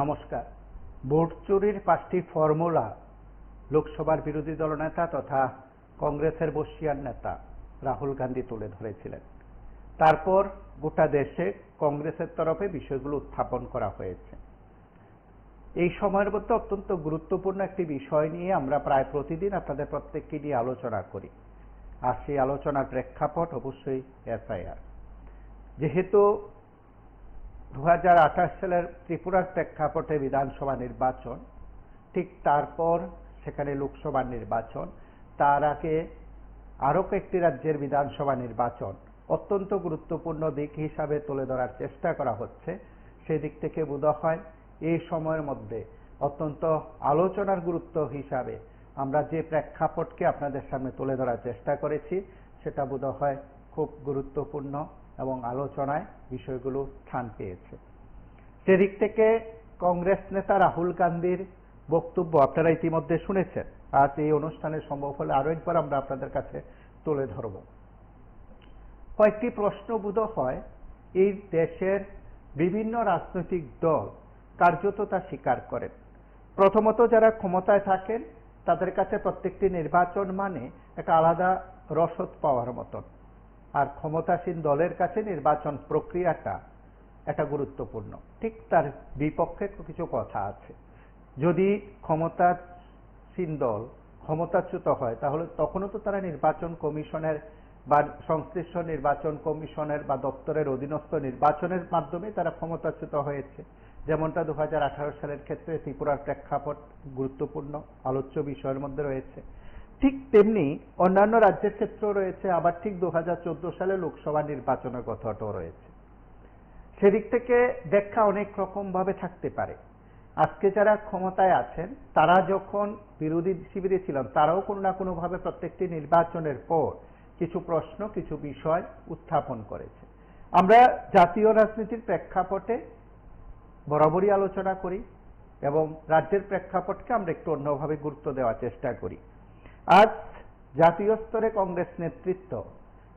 নমস্কার। ভোট চুরির 5টি ফর্মুলা লোকসভার বিরোধী দলনেতা তথা কংগ্রেসের বর্ষীয়ান নেতা রাহুল গান্ধী তুলে ধরেছিলেন। তারপর গোটা দেশে কংগ্রেসের তরফে বিষয়গুলো উত্থাপন করা হয়েছে। এই সময়ের মধ্যে অত্যন্ত গুরুত্বপূর্ণ একটি বিষয় নিয়ে আমরা প্রায় প্রতিদিন আপনাদের প্রত্যেককে নিয়ে আলোচনা করি, আর সেই আলোচনার প্রেক্ষাপট অবশ্যই এসআইআর। যেহেতু 2028 সালের ত্রিপুরার প্রেক্ষাপটে বিধানসভা নির্বাচন, ঠিক তারপর সেখানে লোকসভা নির্বাচন, তার আগে আরও কয়েকটি রাজ্যের বিধানসভা নির্বাচন অত্যন্ত গুরুত্বপূর্ণ দিক হিসাবে তুলে ধরার চেষ্টা করা হচ্ছে। সেই দিক থেকে বোধহয় এই সময়ের মধ্যে অত্যন্ত আলোচনার গুরুত্ব হিসাবে আমরা যে প্রেক্ষাপটকে আপনাদের সামনে তুলে ধরার চেষ্টা করেছি সেটা বোধহয় খুব গুরুত্বপূর্ণ এবং আলোচনায় বিষয়গুলো স্থান পেয়েছে। সেদিক থেকে কংগ্রেস নেতা রাহুল গান্ধীর বক্তব্য আপনারা ইতিমধ্যে শুনেছেন। আজ এই অনুষ্ঠানে সম্ভব হলে আরো একবার আমরা আপনাদের কাছে তুলে ধরব। কয়েকটি প্রশ্ন বোধহয় এই দেশের বিভিন্ন রাজনৈতিক দল কার্যত তা স্বীকার করেন। প্রথমত, যারা ক্ষমতায় থাকেন তাদের কাছে প্রত্যেকটি নির্বাচন মানে একটা আলাদা রসদ পাওয়ার মতন, আর ক্ষমতাসীন দলের কাছে নির্বাচন প্রক্রিয়াটা একটা গুরুত্বপূর্ণ। ঠিক তার বিপক্ষে কিছু কথা আছে। যদি ক্ষমতাসীন দল ক্ষমতাচ্যুত হয় তাহলে তখনও তো তারা নির্বাচন কমিশনের বা সংশ্লিষ্ট নির্বাচন কমিশনের বা দপ্তরের অধীনস্থ নির্বাচনের মাধ্যমে তারা ক্ষমতাচ্যুত হয়েছে, যেমনটা 2018 সালের ক্ষেত্রে ত্রিপুরার প্রেক্ষাপট গুরুত্বপূর্ণ আলোচ্য বিষয়ের মধ্যে রয়েছে। ঠিক তেমনি অন্যান্য রাজ্যের ক্ষেত্রেও রয়েছে, আবার ঠিক 2014 সালে লোকসভা নির্বাচনের কথাটাও রয়েছে। সেদিক থেকে ব্যাখ্যা অনেক রকম ভাবে থাকতে পারে। আজকে যারা ক্ষমতায় আছেন তারা যখন বিরোধী শিবিরে ছিলেন তারাও কোনো না কোনো ভাবে প্রত্যেকটি নির্বাচনের পর কিছু প্রশ্ন কিছু বিষয় উত্থাপন করেছে। আমরা জাতীয় রাজনীতির প্রেক্ষাপটে বরাবরই আলোচনা করি এবং রাজ্যের প্রেক্ষাপটকে আমরা একটু অন্যভাবে গুরুত্ব দেওয়ার চেষ্টা করি। আজ জাতীয় স্তরে কংগ্রেস নেতৃত্ব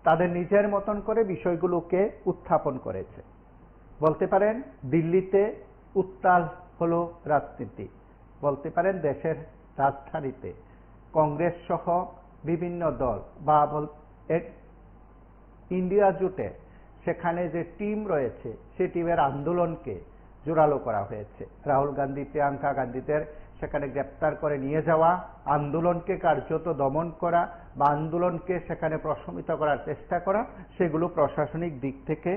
তাদের নিজের মতন করে বিষয়গুলোকে উত্থাপন করেছে। বলতে পারেন দিল্লিতে উত্তাল হলো রাজনীতি, বলতে পারেন দেশের রাজধানীতে কংগ্রেস সহ বিভিন্ন দল বা ইন্ডিয়া জোটে সেখানে যে টিম রয়েছে সেই টিমের আন্দোলনকে জোরালো করা হয়েছে। রাহুল গান্ধী প্রিয়াঙ্কা গান্ধীদের সেখানে গ্রেপ্তার করে নিয়ে যাওয়া, আন্দোলনকে কার্যত দমন করা বা আন্দোলনকে সেখানে প্রশমিত করার চেষ্টা করা, সেগুলো প্রশাসনিক দিক থেকে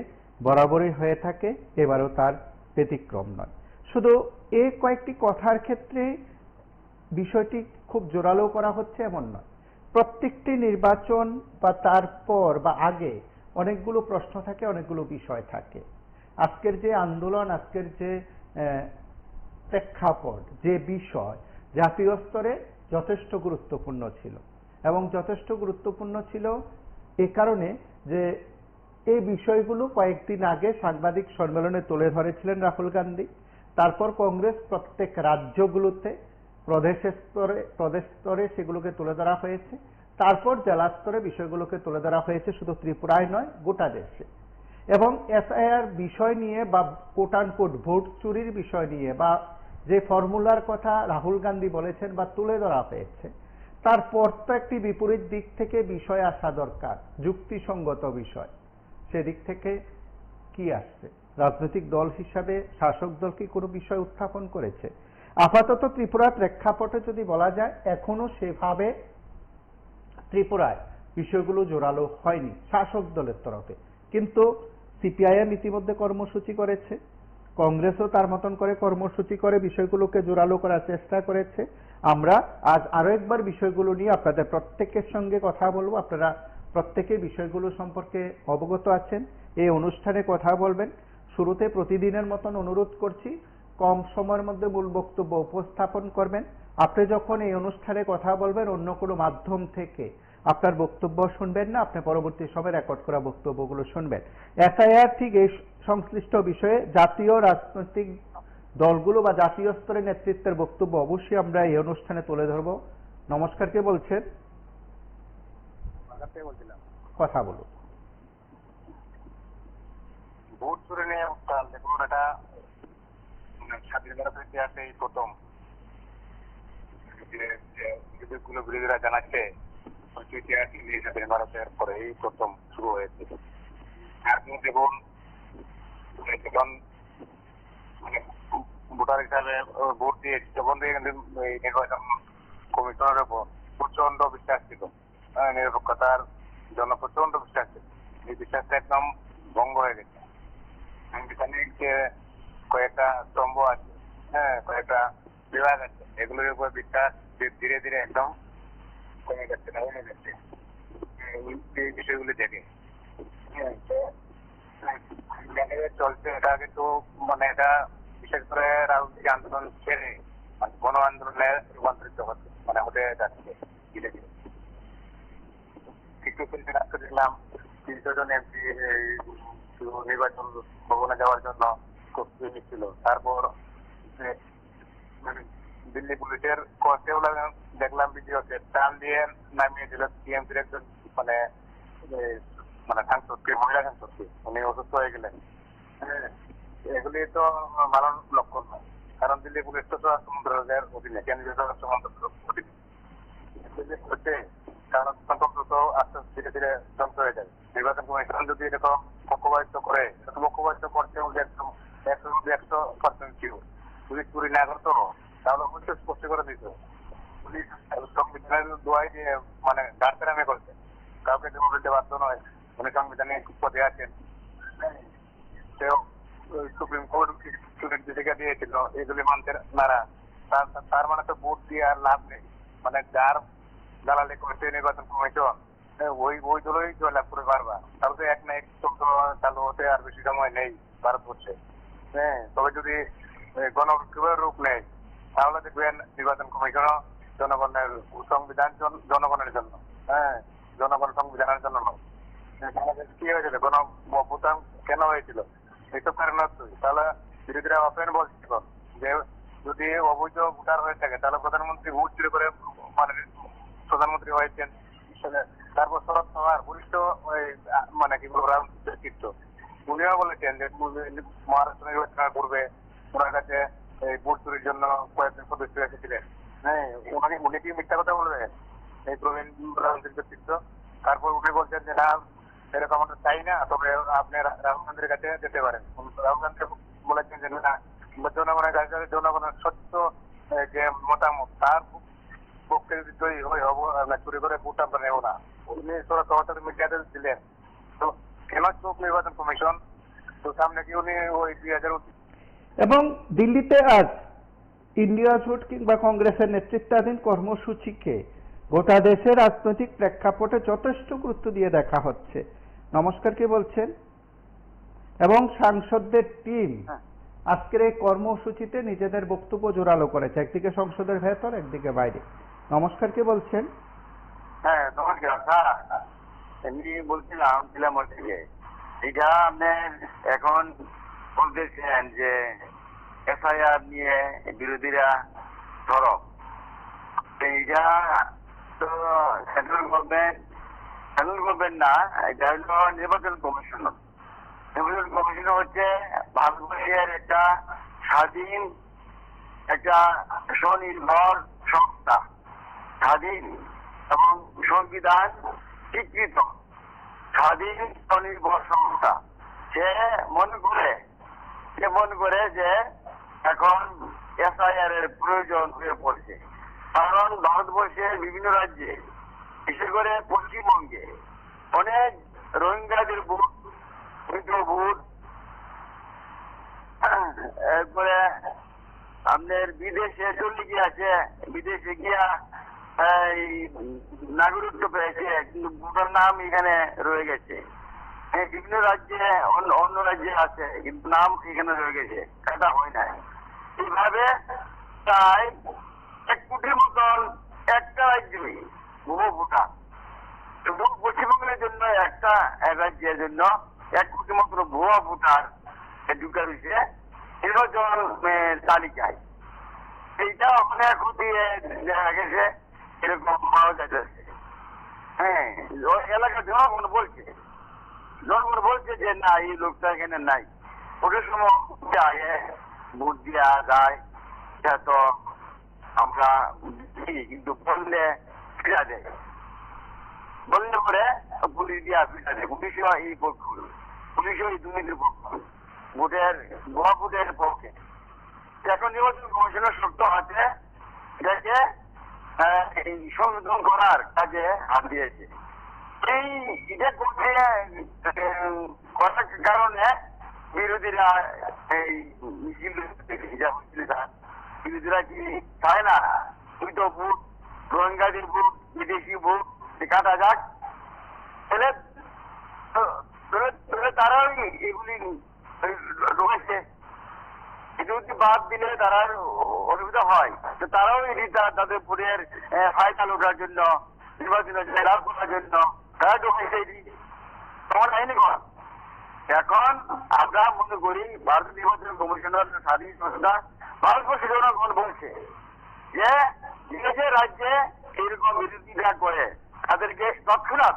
বরাবরই হয়ে থাকে, এবারও তার ব্যতিক্রম নয়। শুধু এই কয়েকটি কথার ক্ষেত্রে বিষয়টি খুব জোরালো করা হচ্ছে এমন নয়। প্রত্যেকটি নির্বাচন বা তারপর বা আগে অনেকগুলো প্রশ্ন থাকে, অনেকগুলো বিষয় থাকে। আজকের যে আন্দোলন, আজকের যে প্রেক্ষাপট, যে বিষয় জাতীয় স্তরে যথেষ্ট গুরুত্বপূর্ণ ছিল, এবং যথেষ্ট গুরুত্বপূর্ণ ছিল এ কারণে যে এই বিষয়গুলো কয়েকদিন আগে সাংবাদিক সম্মেলনে তুলে ধরেছিলেন রাহুল গান্ধী। তারপর কংগ্রেস প্রত্যেক রাজ্যগুলোতে প্রদেশ স্তরে সেগুলোকে তুলে ধরা হয়েছে, তারপর জেলা স্তরে বিষয়গুলোকে তুলে ধরা হয়েছে, শুধু ত্রিপুরায় নয় গোটা দেশে। এবং এসআইআর বিষয় নিয়ে বা কোট আনকোট ভোট চুরির বিষয় নিয়ে বা যে ফর্মুলার কথা রাহুল গান্ধী বলেছেন বা তুলে ধরা হয়েছে, তারপর তো একটি বিপরীত দিক থেকে বিষয় আসা দরকার, যুক্তিসঙ্গত বিষয়। সেদিক থেকে কি আসছে? রাজনৈতিক দল হিসাবে শাসক দল কি কোনো বিষয় উত্থাপন করেছে? আপাতত ত্রিপুরার প্রেক্ষাপটে যদি বলা যায় এখনো সেভাবে ত্রিপুরায় বিষয়গুলো জোরালো হয়নি শাসক দলের তরফে। কিন্তু সিপিআইএম ইতিমধ্যে কর্মসূচি করেছে, কংগ্রেসও তার মতন করে কর্মসূচি করে বিষয়গুলোকে জোরালো করার চেষ্টা করেছে। আমরা আজ আরো একবার বিষয়গুলো নিয়ে আপনাদের প্রত্যেকের সঙ্গে কথা বলবো। আপনারা প্রত্যেকে বিষয়গুলো সম্পর্কে অবগত আছেন, এই অনুষ্ঠানে কথা বলবেন। শুরুতে প্রতিদিনের মতন অনুরোধ করছি কম সময়ের মধ্যে মূল বক্তব্য উপস্থাপন করবেন। আপনি যখন এই অনুষ্ঠানে কথা বলবেন অন্য কোনো মাধ্যম থেকে আপনার বক্তব্য শুনবেন না, আপনি পরবর্তী সময় রেকর্ড করা বক্তব্যগুলো শুনবেন। এসআইআর ঠিক এই সংশ্লিষ্ট বিষয়ে জাতীয় রাজনৈতিক দলগুলো বা জাতীয় স্তরের নেতৃত্বের বক্তব্য অবশ্যই আমরা এই অনুষ্ঠানে তুলে ধরব। নমস্কার, কে বলছেন? কথা বলুন। ভোট চুরি নিয়ে দেখুন, এটা স্বাধীন ভারতের ইতিহাসে এই প্রথম যে বিবেকগুলো বিরোধীরা জানাচ্ছে ইতিহাস নিয়ে স্বাধীন ভারতের পরে এই প্রথম শুরু হয়েছে। আপনি দেখুন যখন মানে ভোটার হিসাবে ভোট দিয়েছি তখন থেকে কিন্তু এই নির্বাচন কমিশনের উপর প্রচন্ড বিশ্বাস ছিল, নিরপেক্ষতার জন্য প্রচন্ড বিশ্বাস ছিল। এই বিশ্বাসটা একদম ভঙ্গ হয়ে গেছে। সাংবিধানিক যে কয়েকটা স্তম্ভ আছে, কয়েকটা বিভাগ আছে, এগুলোর উপর বিশ্বাস ধীরে ধীরে একদম কমে যাচ্ছে, কমে যাচ্ছে এই বিষয়গুলি দেখে। চলছে এটা কিন্তু মানে এটা বিশেষ করে রাজনৈতিক আন্দোলন ছেড়ে গণ আন্দোলনে রূপান্তরিত হচ্ছে, মানে হতে যাচ্ছে ধীরে ধীরে। কিছুদিন আগে দেখলাম 300 জন এমপি নির্বাচন ভবনে যাওয়ার জন্য প্রস্তুতি নিচ্ছিল। তারপর দিল্লি পুলিশের কনস্টেবল দেখলাম ভিডিওতে টান দিয়ে নামিয়ে দিল টিএমসির একজন মানে মানে সাংসদকে, মহিলা সাংসদকে, উনি অসুস্থ হয়ে গেলেন। এগুলি তো ভালো লক্ষণ নয়, কারণ দিল্লি পুলিশ তো স্বরাষ্ট্র মন্ত্রণালয়ের অধীনে, কেন্দ্রীয় স্বরাষ্ট্র মন্ত্রণালয়ের অধীনে হচ্ছে। কারণ গণতন্ত্র তো আস্তে আস্তে ধীরে ধীরে ধ্বংস হয়ে যাবে। নির্বাচন কমিশন যদি এরকম পক্ষপাতিত্ব করে, পক্ষপাতিত্ব করতে হলে একদম 100% শিওর। পুলিশ চুরি না করতো তাহলে অবশ্যই স্পষ্ট করে দিত। পুলিশ সংবিধানের দোয়াই দিয়ে মানে গাড়তেরামে করছে, কাউকে জবাব দিতে বাধ্য নয়। উনি সাংবিধানিক পদে আছেন, সেও সুপ্রিম কোর্ট নির্দেশিকা দিয়েছিল এগুলি মানতে নারা। তার মানে তো ভোট দিয়ে আর লাভ নেই, মানে যার দালালি করছে নির্বাচন কমিশন ওই দলই জয়লাভ করে পারবা। তাহলে তো এক না এক চক্র চালু হতে আর বেশি সময় নেই ভারতবর্ষে। তবে যদি গণবিক্ষোভের রূপ নেই তাহলে দেখবেন নির্বাচন কমিশনও জনগণের সংবিধান জনগণের জন্য, জনগণ সংবিধানের জন্য নয়। বাংলাদেশ কি হয়েছিল, গণ অভ্যুত্থান কেন হয়েছিল, এইসব কারণে। তাহলে বিরোধীরা অপেন বলছিল যে যদি অবৈধ ভোটার হয়ে থাকে তাহলে প্রধানমন্ত্রী ভোট চুরি করে মানে প্রধানমন্ত্রী হয়েছেন। তারপর শরদ পাওয়ার বরিষ্ঠ মানে কি বলবো রাজনৈতিক ব্যক্তিত্ব, উনিও বলেছেন যে মহারাষ্ট্র নির্বাচনের পূর্বে ওনার কাছে এই ভোট চুরির জন্য কয়েকজন সদস্য এসেছিলেন। উনি কি মিথ্যা কথা বলবেন, এই প্রবীণ রাজনৈতিক ব্যক্তিত্ব? তারপর উনি বলছেন যে না এরকম আমরা চাই না, তবে আপনি রাহুল গান্ধীর কাছে যেতে পারেন। রাহুল গান্ধী বলেছেন যে না জনগণের কাছে জনগণের সত্য যে মতামত তার পক্ষে যদি তৈরি হয়ে হবো, চুরি করে ভোট আমরা নেবো না। উনি সরাসরি মিডিয়াতে দিলেন। তো কেন চোখ নির্বাচন কমিশন? তো সামনে কি উনি ওই 2000 এবং দিল্লিতে আজ ইন্ডিয়া জোট কিংবা কংগ্রেসের নেতৃত্বাধীন কর্মসূচিকে গোটা দেশের রাজনৈতিক প্রেক্ষাপটে যথেষ্ট গুরুত্ব দিয়ে দেখা হচ্ছে। নমস্কার, কে বলছেন? এবং সাংসদদের টিম আজকের এই কর্মসূচিতে নিজেদের বক্তব্য জোরালো করেছে, একদিকে সংসদের ভেতর একদিকে বাইরে। নমস্কার, কে বলছেন? হ্যাঁ নমস্কার স্যার, এমনি বলছিলাম থেকে এটা আপনি এখন বলতেছেন যে এফআইআর নিয়ে বিরোধীরা সরব, এইটা তো সেন্ট্রাল গভর্নমেন্ট না, এটা হলো নির্বাচন কমিশন। নির্বাচন কমিশন হচ্ছে ভারতবর্ষের একটা স্বাধীন একটা স্বনির্ভর সংস্থা, স্বাধীন এবং সংবিধান স্বীকৃত স্বাধীন স্বনির্ভর সংস্থা। সে মনে করে যে এখন এফআইআর এর প্রয়োজন হয়ে পড়ছে, কারণ ভারতবর্ষের বিভিন্ন রাজ্যে বিশেষ করে পশ্চিমবঙ্গে অনেক রোহিঙ্গাদের ভোট, ভোট, এরপরে আপনার বিদেশে চলে গিয়েছে, বিদেশে গিয়া নাগরিকত্ব পেয়েছে কিন্তু ভোটার নাম এখানে রয়ে গেছে। বিভিন্ন রাজ্যে অন্য রাজ্যে আছে কিন্তু নাম এখানে রয়ে গেছে, কাটা হয় নাই। এইভাবে প্রায় 1 কোটির মতন একটা রাজ্যে ভুয়ো ভোটার, শুধু পশ্চিমবঙ্গের জন্য একটা রাজ্যের জন্য 1 কোটি মাত্র ভুয়ো ভোটার ঢুকে রয়েছে নির্বাচন তালিকায়। এইটা অনেক খতিয়ে দেখা গেছে এরকম পাওয়া যাচ্ছে। এলাকার জনগণ বলছে যে না এই লোকটা এখানে নাই। ওটার সময় ভোট দেওয়া যায়, এটা তো আমরা দেখি, কিন্তু বললে ফিরা দেয়, বললে পরে পুলিশ দিয়া ফিরা দেয়। পুলিশও এই পুলিশও এই দুর্নীতির পক্ষে, ভোটের ভুয়া ভোটের পক্ষে। এখন নির্বাচন কমিশনের শর্ত আছে, এটাকে এই সংশোধন করার কাজে হাত দিয়েছে। এই এটা করতে করার কারণে বিরোধীরা এই মিছিল বিরোধীরা কি চায় না তুই তো ভোট, রোহিঙ্গাদের ভোট, বিদেশি ভোট কাটা যাক, তারাও এগুলি রয়েছে। যদি বাদ দিলে তারা অসুবিধা হয়, তো তারাও তাদের ভোটের ফায়দা লোটার জন্য, নির্বাচনের লাভ করার জন্য তারা ঢুকেছে। তখন আইনি কর। এখন আমরা মনে করি ভারতীয় নির্বাচন কমিশনের স্বাধীন সংস্থা ভারতবর্ষের জনগণ বলছে যে বিদেশের রাজ্যে এরকম বিরোধিতা করে তাদেরকে তৎক্ষণাৎ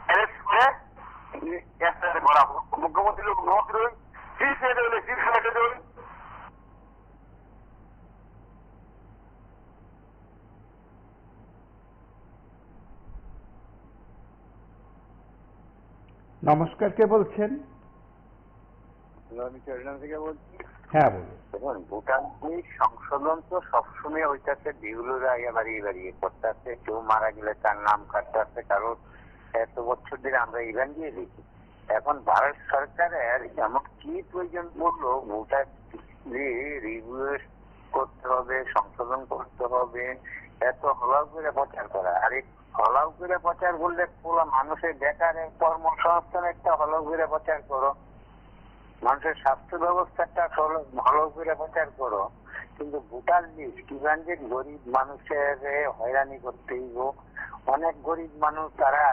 অ্যারেস্ট করে করা হোক। মুখ্যমন্ত্রী শীর্ষ নমস্কার, কে বলছেন? আমি চট্টগ্রাম থেকে বলছি। হ্যাঁ বলুন। দেখুন, ভুটানের সংশোধন তো সবসময় হইতেছে, বিহুলুরা আগে বাড়িয়ে বাড়িয়ে করতে আছে, কেউ মারা গেলে তার নাম কাটতে আছে, কারণ এত বছর ধরে আমরা ইভেন দিয়ে দিচ্ছি। এখন ভারত সরকারের এমন কি প্রয়োজন পড়লো ভুটান রিভিউ করতে হবে, সংশোধন করতে হবে, এত হলাও করে প্রচার করা। আর এই হলাও করে প্রচার করলে পুরো মানুষের বেকার কর্মসংস্থান একটা হলাও করে প্রচার করো, মানুষের স্বাস্থ্য ব্যবস্থাটা ভালো করে প্রচার করো, কিন্তু ভোটার লিস্ট কিভাবে যে গরিব মানুষের হয়রানি করতে হইব। অনেক গরিব মানুষ তারা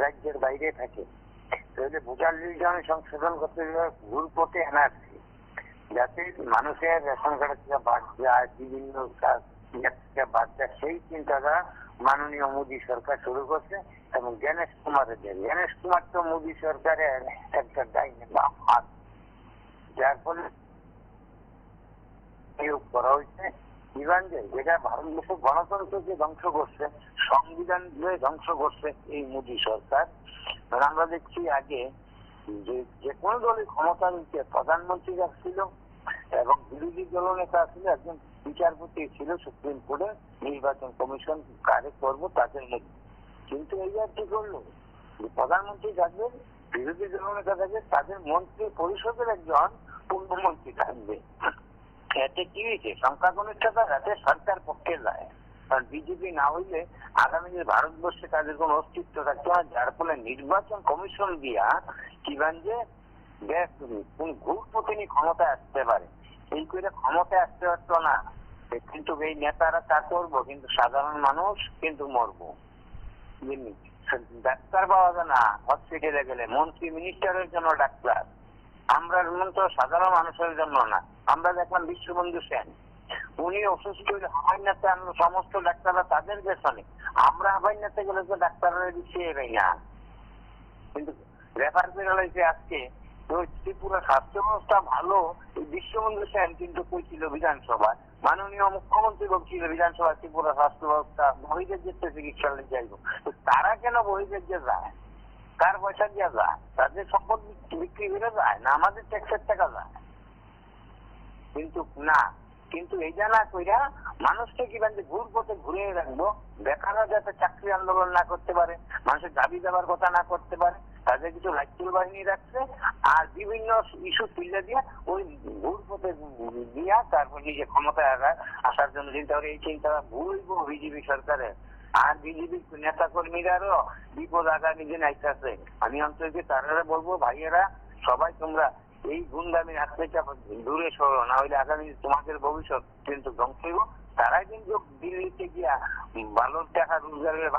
রাজ্যের বাইরে থাকে, তাহলে ভোটার লিস্ট আমি সংশোধন করতে ভুল পথে এনআরসি, যাতে মানুষের রেশন কার্ড থেকে বাদ যায়, বিভিন্ন বাদ যায়, সেই চিন্তাটা মাননীয় মোদী সরকার শুরু করছে। এবং গণেশ কুমারের গণেশ কুমার তো মোদী সরকারের একটা ডাইনি বাম হাত, যার ফলে নিয়োগ করা হয়েছে যেটা ভারতবর্ষের গণতন্ত্রকে ধ্বংস করছে, সংবিধান ধ্বংস করছে এই মোদী সরকার। আমরা দেখছি আগে যে কোনো দলের ক্ষমতা নিতে প্রধানমন্ত্রী ছিল এবং বিরোধী দলনেতা ছিল, একজন বিচারপতি ছিল সুপ্রিম কোর্টে, নির্বাচন কমিশন কারে করবো তাদের মধ্যে। কিন্তু এই আর কি করলো, প্রধানমন্ত্রী থাকবেন, বিরোধী দলনেতা থাকবে, তাদের মন্ত্রী পরিষদের একজন পূর্ণমন্ত্রী থাকবে। এতে কি হয়েছে, সংখ্যাগরিষ্ঠতা যাতে সরকার পক্ষে যায়। কারণ বিজেপি না হইলে আগামী দিনে ভারতবর্ষে তাদের কোন অস্তিত্ব থাকতো না, যার ফলে নির্বাচন কমিশন দিয়া কিভাবে যে কোন ঘুরপথে ক্ষমতায় আসতে পারে, এই করে ক্ষমতায় আসতে পারতো না। কিন্তু এই নেতারা তা করবো, কিন্তু সাধারণ মানুষ কিন্তু মরবো। ডাক্তার পাওয়া যায় না, হসপিটালে গেলে মন্ত্রী মিনিস্টারের জন্য ডাক্তার, আমরা তো সাধারণ মানুষের জন্য না। আমরা দেখলাম বিশ্ববন্ধু সেন, উনি অসুস্থ হইলে হাবাইনাতে আমরা সমস্ত ডাক্তাররা তাদের পেছনে, আমরা হাবাইনাতে গেলে তো ডাক্তাররা দিচ্ছে না। কিন্তু রেফার করে হয়েছে আজকে ত্রিপুরা স্বাস্থ্য ব্যবস্থা ভালো, বিশ্ববন্ধু সেন কিন্তু কইছিল বিধানসভায়, মাননীয় মুখ্যমন্ত্রী বলছিল বিধানসভা ত্রিপুরা স্বাস্থ্য ব্যবস্থা বহির্রাজ্যে চিকিৎসালয় যাইব। তারা কেন বহির্রাজ্যে যায়? কার পয়সা দিয়ে যায়? তাদের সম্পদ বিক্রি করে যায় না আমাদের ট্যাক্সের টাকা যায়? কিন্তু না, কিন্তু এই জানা কইরা মানুষকে কিভাবে ঘুর পথে ঘুরিয়ে রাখবো, বেকাররা যাতে চাকরি আন্দোলন না করতে পারে, মানুষের দাবি দেওয়ার কথা না করতে পারে, তাদের কিছু লাইকুল বাহিনী রাখছে, আর বিভিন্ন ইস্যু তুলে দিয়ে ওই ঘুর পথে দিয়া তারপর নিজে ক্ষমতায় আসার জন্য চিন্তা করে। এই চিন্তা ভুলব বিজেপি সরকারের। আর বিজেপির নেতা কর্মীরাও বিপদ আগামী দিন আইতেছে। আমি অন্তত তারা বলবো, ভাইয়েরা সবাই তোমরা এই গুন্ডামির হাত থেকে দূরে সরো, না হইলে আগামী তোমাদের ভবিষ্যৎ কিন্তু ধ্বংস হইব। তারাই কিন্তু দিল্লিতে গিয়া ভালো টাকা রোজগারের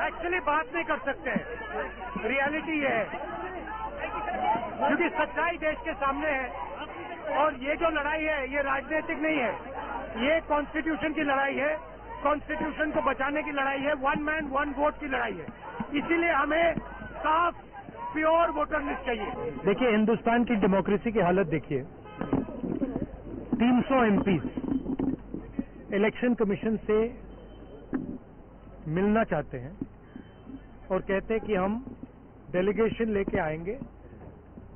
एक्चुअली बात नहीं कर सकते हैं। रियलिटी ये है क्योंकि सच्चाई देश के सामने है और ये जो लड़ाई है ये राजनीतिक नहीं है, ये कॉन्स्टिट्यूशन की लड़ाई है, कॉन्स्टिट्यूशन को बचाने की लड़ाई है, वन मैन वन वोट की लड़ाई है। इसीलिए हमें साफ प्योर वोटर लिस्ट चाहिए। देखिए हिंदुस्तान की डेमोक्रेसी की हालत देखिए, 300 एमपीज इलेक्शन कमीशन से मिलना चाहते हैं और कहते हैं कि हम डेलीगेशन लेके आएंगे,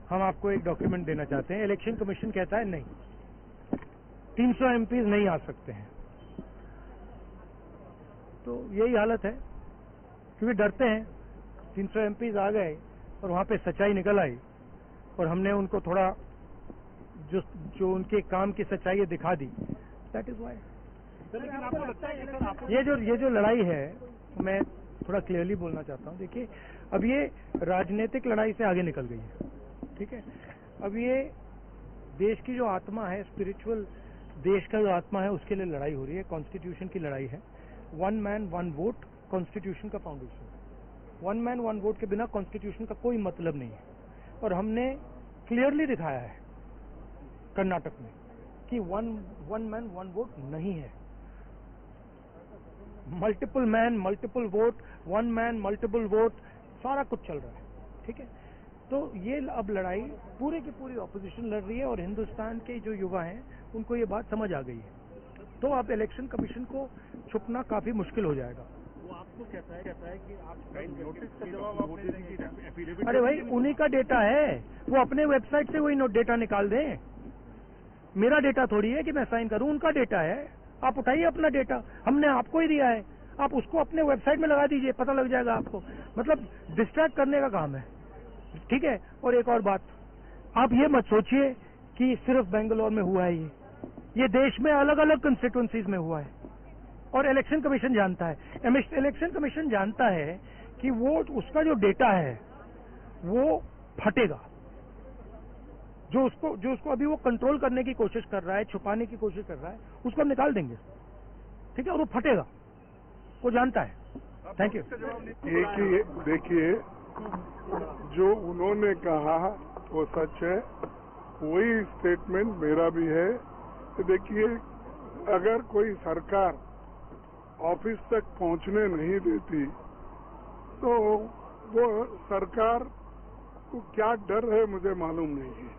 हम आपको एक डॉक्यूमेंट देना चाहते हैं। इलेक्शन कमीशन कहता है नहीं, 300 एमपीज नहीं आ सकते हैं। तो यही हालत है क्योंकि डरते हैं। 300 एमपीज आ गए और वहां पे सच्चाई निकल आई और हमने उनको थोड़ा जो उनके काम की सच्चाई है दिखा दी। That is why. लेकिन आपको लगता है कि ये जो लड़ाई है, मैं थोड़ा क्लियरली बोलना चाहता हूं। देखिए अब ये राजनीतिक लड़ाई से आगे निकल गई है, ठीक है। अब ये देश की जो आत्मा है, स्पिरिचुअल देश का जो आत्मा है, उसके लिए लड़ाई हो रही है। कॉन्स्टिट्यूशन की लड़ाई है। One man one vote constitution का फाउंडेशन है। वन मैन वन वोट के बिना कॉन्स्टिट्यूशन का कोई मतलब नहीं है। और हमने क्लियरली दिखाया है कर्नाटक में कि वन मैन वन वोट नहीं है। Multiple man multiple vote, one man multiple vote, सारा कुछ चल रहा है, ठीक है। तो ये अब लड़ाई पूरे की पूरी ऑपोजिशन लड़ रही है और हिंदुस्तान के जो युवा हैं उनको ये बात समझ आ गई है। तो अब इलेक्शन कमीशन को छुपना काफी मुश्किल हो जाएगा। वो आपको कहता है कि आप नोटिस का जवाब आपने नहीं। अरे भाई उन्हीं का डेटा है, वो अपने वेबसाइट से वही डेटा निकाल दें। मेरा डेटा थोड़ी है कि मैं साइन करूं, उनका डेटा है। आप उठाइए अपना डेटा, हमने आपको ही दिया है, आप उसको अपने वेबसाइट में लगा दीजिए, पता लग जाएगा आपको। मतलब डिस्ट्रैक्ट करने का काम है, ठीक है। और एक और बात, आप ये मत सोचिए कि सिर्फ बेंगलोर में हुआ है ये देश में अलग अलग कंस्टिट्यूंसीज में हुआ है और इलेक्शन कमीशन जानता है। इलेक्शन कमीशन जानता है कि वो उसका जो डेटा है वो फटेगा। जो उसको अभी वो कंट्रोल करने की कोशिश कर रहा है, छुपाने की कोशिश कर रहा है, उसको हम निकाल देंगे, ठीक है। और वो फटेगा, वो जानता है। Thank you. एक ही देखिए, जो उन्होंने कहा वो सच है, वही स्टेटमेंट मेरा भी है। देखिए, अगर कोई सरकार ऑफिस तक पहुंचने नहीं देती तो वो सरकार को क्या डर है मुझे मालूम नहीं है,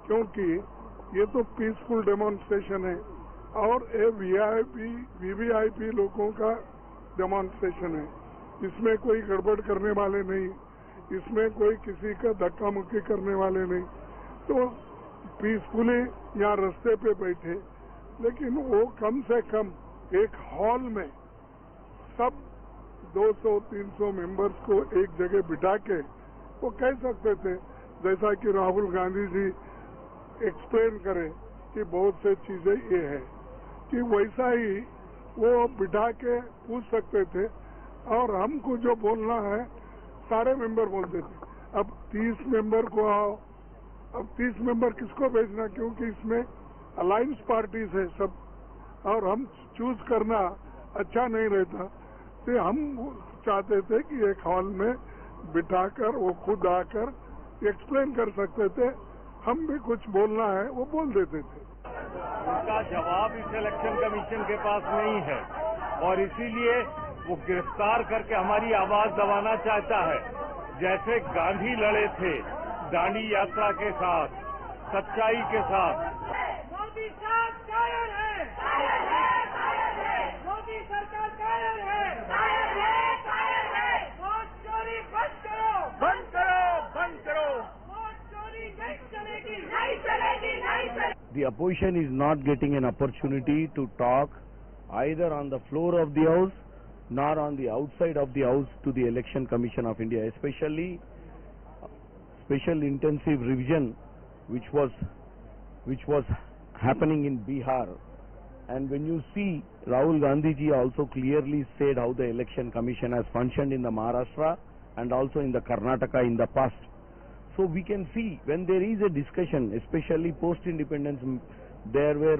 क्योंकि ये तो पीसफुल डेमोन्स्ट्रेशन है और ये वीवीआईपी लोगों का डेमोन्स्ट्रेशन है। इसमें कोई गड़बड़ करने वाले नहीं, इसमें कोई किसी का धक्का मुक्की करने वाले नहीं। तो पीसफुली यहाँ रास्ते पे बैठे, लेकिन वो कम से कम एक हॉल में सब 200-300 मेंबर्स को एक जगह बिठा के वो कह सकते थे, जैसा कि राहुल गांधी जी एक्सप्लेन करें कि बहुत से चीजें ये है, कि वैसा ही वो बिठा के पूछ सकते थे और हमको जो बोलना है सारे मेंबर बोलते थे। अब 30 मेंबर को आओ, अब 30 मेंबर किसको भेजना, क्योंकि इसमें अलायंस पार्टीज है सब, और हम चूज करना अच्छा नहीं रहता। तो हम चाहते थे कि एक हॉल में बिठाकर वो खुद आकर एक्सप्लेन कर सकते थे, हम भी कुछ बोलना है वो बोल देते थे। उसका जवाब इस इलेक्शन कमीशन के पास नहीं है और इसीलिए वो गिरफ्तार करके हमारी आवाज दबाना चाहता है। जैसे गांधी लड़े थे दांडी यात्रा के साथ, सच्चाई के साथ। मोदी साहब कायर है, मोदी सरकार कायर है, वोट चोरी बंद करो, बंद करो, बंद करो। वोट चोरी नहीं चलेगी, नहीं चलेगी, नहीं चलेगी। The opposition is not getting an opportunity to talk either on the floor of the house nor on the outside of the house to the Election Commission of India, especially special intensive revision which was happening in Bihar. And when you see, Rahul Gandhi ji also clearly said how the Election Commission has functioned in the Maharashtra and also in the Karnataka in the past. So we can see when there is a discussion, especially post-independence, there were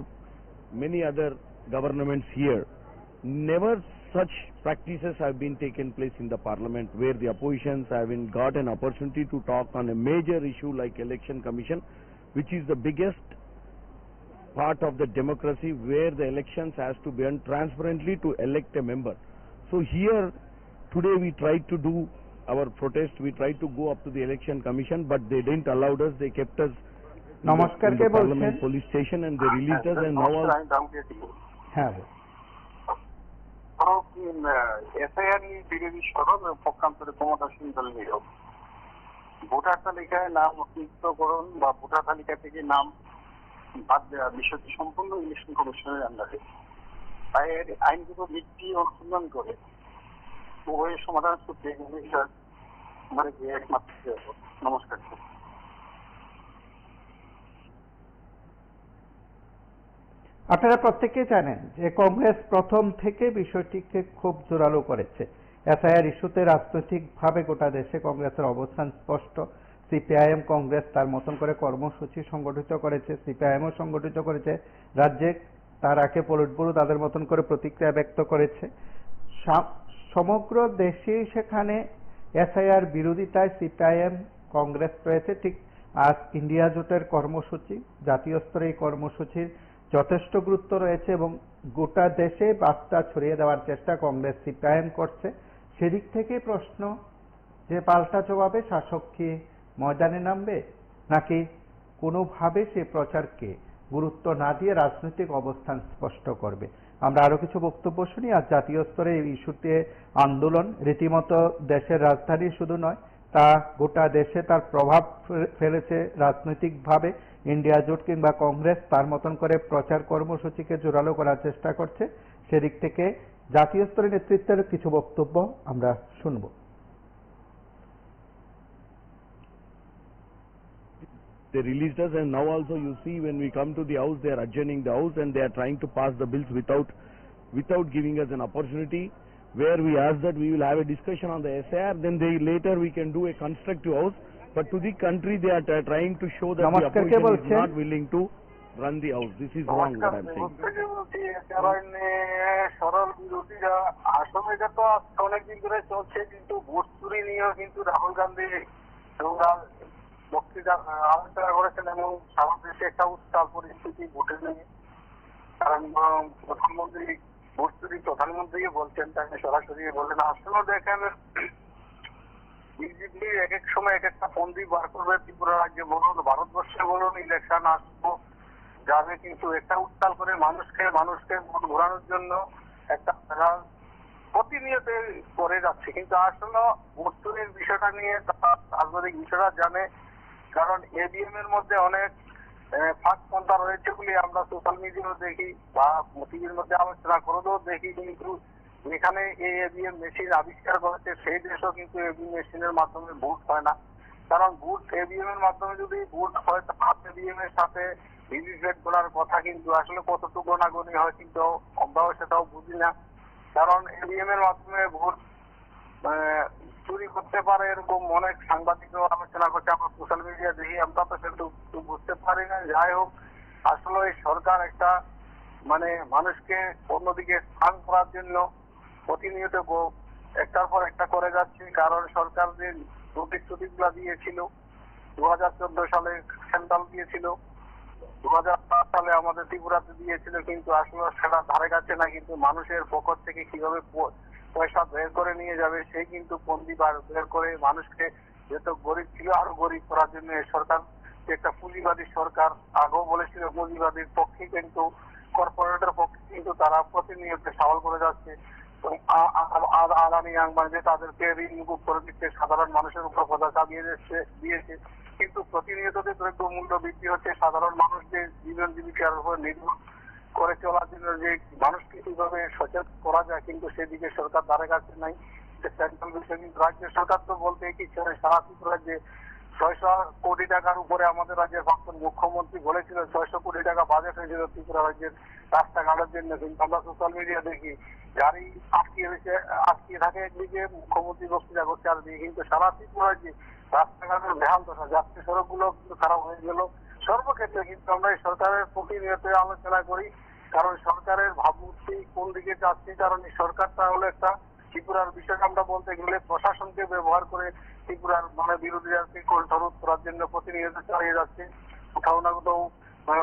many other governments here, never such practices have been taken place in the parliament where the oppositions have got an opportunity to talk on a major issue like election commission, which is the biggest part of the democracy where the elections has to be done transparently to elect a member. So here today we tried to do our protest, we tried to go up to the election commission, but they didn't allow us, they kept us in নমস্কার, the কে বলছেন? parliament police station and they released us and now আমি দাম দিয়েছি হ্যাঁ, SIR বিরোধী সরব এবং পক্ষান্তরে ক্ষমতাসীন দল নিয়োগ ভোটার তালিকায় নাম অন্তর্ভুক্তকরণ বা ভোটার তালিকা থেকে নাম বাদ দেওয়া বিষয়টি সম্পূর্ণ ইলেকশন কমিশনের আন্ডারে। তাই এর আইনগত ভিত্তি অনুসন্ধান করে উভয়ের সমাধান সূত্রে মানে যে একমাত্র। নমস্কার। আপনারা প্রত্যেকেই জানেন যে কংগ্রেস প্রথম থেকে বিষয়টিকে খুব জোরালো করেছে। এসআইআর ইস্যুতে রাজনৈতিকভাবে গোটা দেশে কংগ্রেসের অবস্থান স্পষ্ট। সিপিআইএম কংগ্রেস তার মতন করে কর্মসূচি সংগঠিত করেছে, সিপিআইএমও সংগঠিত করেছে রাজ্যে, তার আগে পলিট ব্যুরো তাদের মতন করে প্রতিক্রিয়া ব্যক্ত করেছে। সমগ্র দেশেই সেখানে এসআইআর বিরোধিতায় সিপিআইএম কংগ্রেস রয়েছে। ঠিক আজ ইন্ডিয়া জোটের কর্মসূচি, জাতীয় স্তরে এই কর্মসূচির যথেষ্ট গুরুত্ব রয়েছে এবং গোটা দেশে বার্তা ছড়িয়ে দেওয়ার চেষ্টা কংগ্রেস সিপিআইএম করছে। সেদিক থেকে প্রশ্ন যে পাল্টা জবাবে শাসক কি ময়দানে নামবে নাকি কোনোভাবে সে প্রচারকে গুরুত্ব না দিয়ে রাজনৈতিক অবস্থান স্পষ্ট করবে। আমরা আরো কিছু বক্তব্য শুনি। আজ জাতীয় স্তরে এই ইস্যুতে আন্দোলন রীতিমতো দেশের রাজধানী শুধু নয়, তা গোটা দেশে তার প্রভাব ফেলেছে রাজনৈতিকভাবে। ইন্ডিয়া জোট কিংবা কংগ্রেস তার মতন করে প্রচার কর্মসূচিকে জোরালো করার চেষ্টা করছে। সেদিক থেকে জাতীয় স্তরের নেতৃত্বের কিছু বক্তব্য আমরা শুনব। They released us and now also you see when we come to the house they are adjourning the house and they are trying to pass the bills without giving us an opportunity, where we ask that we will have a discussion on the SAR, then later we can do a constructive house, but to the country they are trying to show that the opposition is not willing to run the house. This is wrong what I am saying. সরল বিরোধীরা আসলে এটা তো অনেকদিন ধরে চলছে, কিন্তু vote চুরি নিয়েও কিন্তু রাহুল গান্ধী বক্তৃতা আলোচনা করেছেন এবং সারা দেশে একটা উত্তাল পরিস্থিতি ভোটে নিয়ে। কারণ প্রধানমন্ত্রী ভোট চুরি প্রধানমন্ত্রী বলছেন, তাকে সরাসরি বললেন। আসলে দেখেন বিজেপি এক এক সময় এক একটা ফন্দি বার করবে, ত্রিপুরা রাজ্যে বলুন, ভারতবর্ষে বলুন, ইলেকশন আসবো যাবে, কিন্তু একটা উত্তাল করে মানুষকে ভোট ঘোরানোর জন্য একটা প্রতিনিয়ত করে যাচ্ছে। কিন্তু আসলে ভোট চুরির বিষয়টা নিয়ে রাজনৈতিক বিষয়টা জানে, কারণ এবিএম এর মধ্যে অনেক ফাঁক পন্থা রয়েছে বলে আমরা সোশ্যাল মিডিয়াও দেখি বা টিভির মধ্যে আলোচনা করেও দেখি। কিন্তু যেখানে এই এবিএম মেশিন আবিষ্কার করেছে সেই দেশেও কিন্তু এবিএম মেশিনের মাধ্যমে ভোট হয় না। কারণ ভোট এবিএম এর মাধ্যমে যদি ভোট হয় তাহলে এবিএম এর সাথে ভিভিপ্যাট করার কথা, কিন্তু আসলে কতটুকু গণাগণি হয় কিন্তু আমরাও সেটাও বুঝি না। কারণ এবিএম এর মাধ্যমে ভোট চুরি করতে পারে এরকম অনেক সাংবাদিকরাও আলোচনা করছে, আমরা সোশ্যাল মিডিয়া দেখি, আমরা তো সেটা বুঝতে পারি না। যাই হোক, আসলে এই সরকার একটা মানে মানুষকে অন্যদিকে স্থান করার জন্য প্রতিনিয়ত একটার পর একটা করে যাচ্ছে। কারণ সরকার যে প্রতিশ্রুতিগুলো দিয়েছিল 2014 সালে সেন্ট্রাল দিয়েছিল, 2007 সালে আমাদের ত্রিপুরাতে দিয়েছিল, কিন্তু আসলে সেটা ধারে কাছে না। কিন্তু মানুষের পকেট থেকে কিভাবে পয়সা বের করে নিয়ে যাবে সেই কিন্তু ফন্দি বের করে মানুষকে, যেহেতু গরিব ছিল আরো গরিব করার জন্য এই সরকার একটা পুঁজিবাদী সরকার। আগেও বলেছিল পুঁজিবাদীর পক্ষে, কিন্তু কর্পোরেটের পক্ষে কিন্তু তারা প্রতিনিয়ত সওয়াল করে যাচ্ছে। আদানি আম্বানি যে তাদেরকে ঋণ মুকুব করে দিচ্ছে, সাধারণ মানুষের উপর কথা চাপিয়ে দিয়েছে। কিন্তু প্রতিনিয়ত যে দ্রব্য মূল্য বৃদ্ধি হচ্ছে, সাধারণ মানুষ যে জীবন জীবিকার উপর নির্ভর করে চলার জন্য যে মানুষকে কিভাবে সচেতন করা যায়, কিন্তু সেদিকে সরকার ধারে কাছে নাই। সেন্ট্রাল বিষয় কিন্তু রাজ্য সরকার তো বলতে কিছু সারা ত্রিপুরা রাজ্যে 600 কোটি টাকার উপরে আমাদের রাজ্যের প্রাক্তন মুখ্যমন্ত্রী বলেছিল 600 কোটি টাকা বাজেট হয়েছিল ত্রিপুরা রাজ্যের রাস্তাঘাটের জন্য। কিন্তু আমরা সোশ্যাল মিডিয়া দেখি গাড়ি আটকে থাকে একদিকে, মুখ্যমন্ত্রী বক্তৃতা করছে আর দিকে, কিন্তু সারা ত্রিপুরা রাজ্যে রাস্তাঘাটের বেহাল দশা, যাত্রী সড়ক গুলো কিন্তু খারাপ হয়ে গেল। সর্বক্ষেত্রে কিন্তু আমরা এই সরকারের প্রতিনিয়ত আলোচনা করি, কারণ সরকারের ভাবমূর্তি কোন দিকে যাচ্ছে, কারণ এই সরকারটা হলো একটা ত্রিপুরার বিষয়টা আমরা বলতে গেলে প্রশাসনকে ব্যবহার করে ত্রিপুরার বিরোধীদেরকে কণ্ঠরোধ করার জন্য প্রতিনিয়ত চালিয়ে যাচ্ছে। কোথাও না কোথাও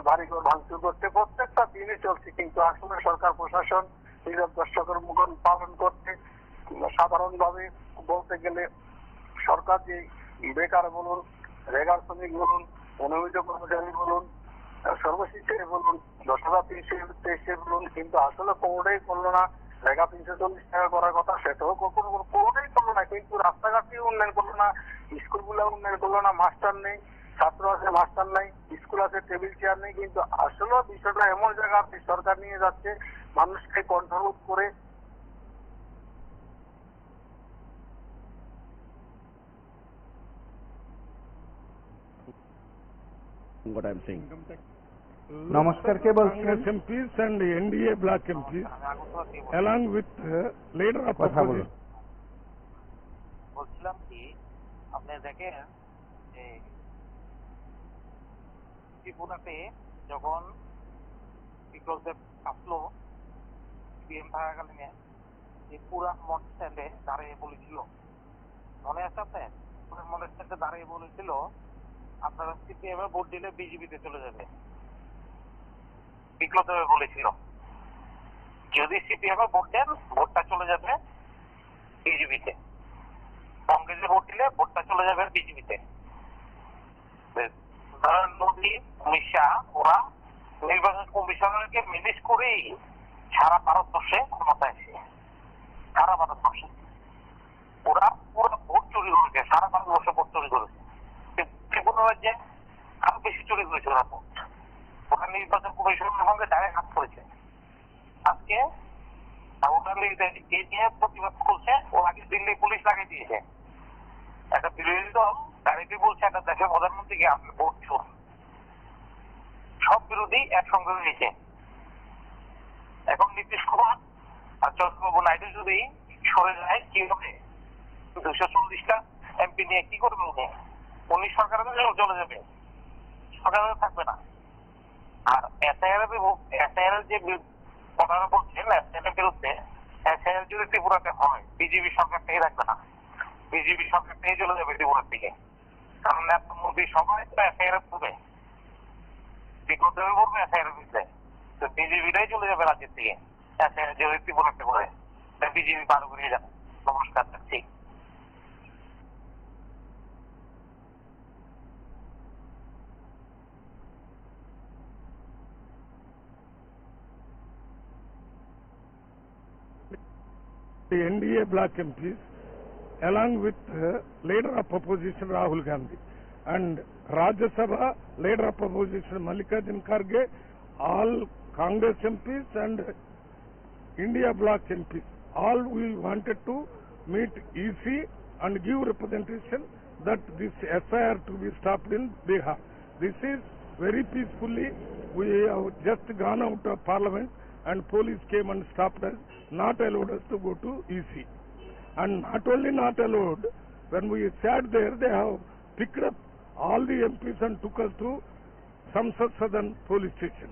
বাড়িঘর ভাঙচুর করছে, প্রত্যেকটা দিনই চলছে। কিন্তু আসলে সরকার প্রশাসন নিজের দর্শকের মুখন পালন করতে সাধারণভাবে বলতে গেলে সরকার যে বেকার বলুন, রেগার শ্রমিক বলুন, অনুমিত কর্মচারী বলুন, সর্বশিক্ষায় বলুন, 10,323 বলুন, কিন্তু আসলে কোনোটাই করলো না। রেগা 340 টাকা করার কথা, সেটাও কোনোটাই করলো না। কিন্তু রাস্তাঘাটে উন্নয়ন করলো না, স্কুলগুলো উন্নয়ন করলো না। মাস্টার নেই, ছাত্র আছে মাস্টার নাই, স্কুল আছে টেবিল চেয়ার নেই। কিন্তু আসলে বিষয়টা এমন জায়গা সরকার নিয়ে যাচ্ছে মানুষকে কণ্ঠরোধ করে। What I'm saying. নমস্কার, কে বলছেন? Congress MPs and NDA bloc MPs, along with leader of কথা বলুন। opposition. বলছিলাম কি, আপনি দেখেন যে ত্রিপুরাতে যখন বিপ্লবদেব আসলো সিপিএম থাকাকালীনে পুরা মঠ স্ট্যান্ডে দাঁড়িয়ে বলেছিল, মনে আছে আপনার? মঠ স্ট্যান্ডে দাঁড়িয়ে বলেছিল আপনারা সিপিএম এ ভোট দিলে বিজেপিতে চলে যাবে। বিপ্লবদেব বলেছিল যদি সিপিএম এ ভোট দেন ভোটটা চলে যাবে বিজেপিতে, কংগ্রেসে ভোট দিলে ভোটটা চলে যাবে বিজেপিতে। মোদী, অমিত শাহ ওরা নির্বাচন কমিশনারকে ম্যানেজ করেই সারা ভারতবর্ষে ক্ষমতায় এসে, সারা ভারতবর্ষে ওরা পুরো ভোট চুরি করেছে, সারা ভারতবর্ষে ভোট চুরি করেছে। ত্রিপুরা রাজ্যে আরো বেশি চুরি করেছে ওরা ভোট। ওরা নির্বাচন কমিশনের সঙ্গে ডাইরেক্ট হাত করেছে। আজকে এই নিয়ে প্রতিবাদ করছে, ও আগে দিল্লি পুলিশ লাগিয়ে দিয়েছে। একটা বিরোধী দল ডাইরেক্টলি বলছে একটা দেশের প্রধানমন্ত্রীকে আপনি ভোট চোর। সব বিরোধী একসঙ্গে হয়েছে। এখন নীতিশ কুমার আর চন্দ্রবাবু নাইডু যদি সরে যায় কি হবে? 240টা এমপি নিয়ে কি করবে উনি? উনি সরকারে চলে যাবে, সরকারে থাকবে না। আর এসআইআর যে কথাটা বলছেন এসআইআর বিরুদ্ধে, এসআইআর যদি ত্রিপুরাতে হয় বিজেপি সরকার থেকে থাকবে না, বিজেপি সরকার থেকে চলে যাবে ত্রিপুরার দিকে। কারণ মোদী সবাই তো এসআইআর করবে, বিপ্লবদেবে বলবে এসআইআর বিরুদ্ধে, তো বিজেপিটাই চলে যাবে রাজ্যের থেকে এসআইআর যদি ত্রিপুরাতে করে। বিজেপি ভালো করে যাবে। নমস্কার, ঠিক। The NDA bloc MPs, along with leader of opposition Rahul Gandhi and Rajya Sabha leader of opposition Mallikarjun Kharge, all Congress MPs and India bloc MPs, all we wanted to meet EC and give representation that this SIR to be stopped in Bihar. This is very peacefully. We have just gone out of parliament and police came and stopped us, not allowed us to go to EC. And not only not allowed, when we sat there, they have picked up all the MPs and took us to Samsad Sadan police station.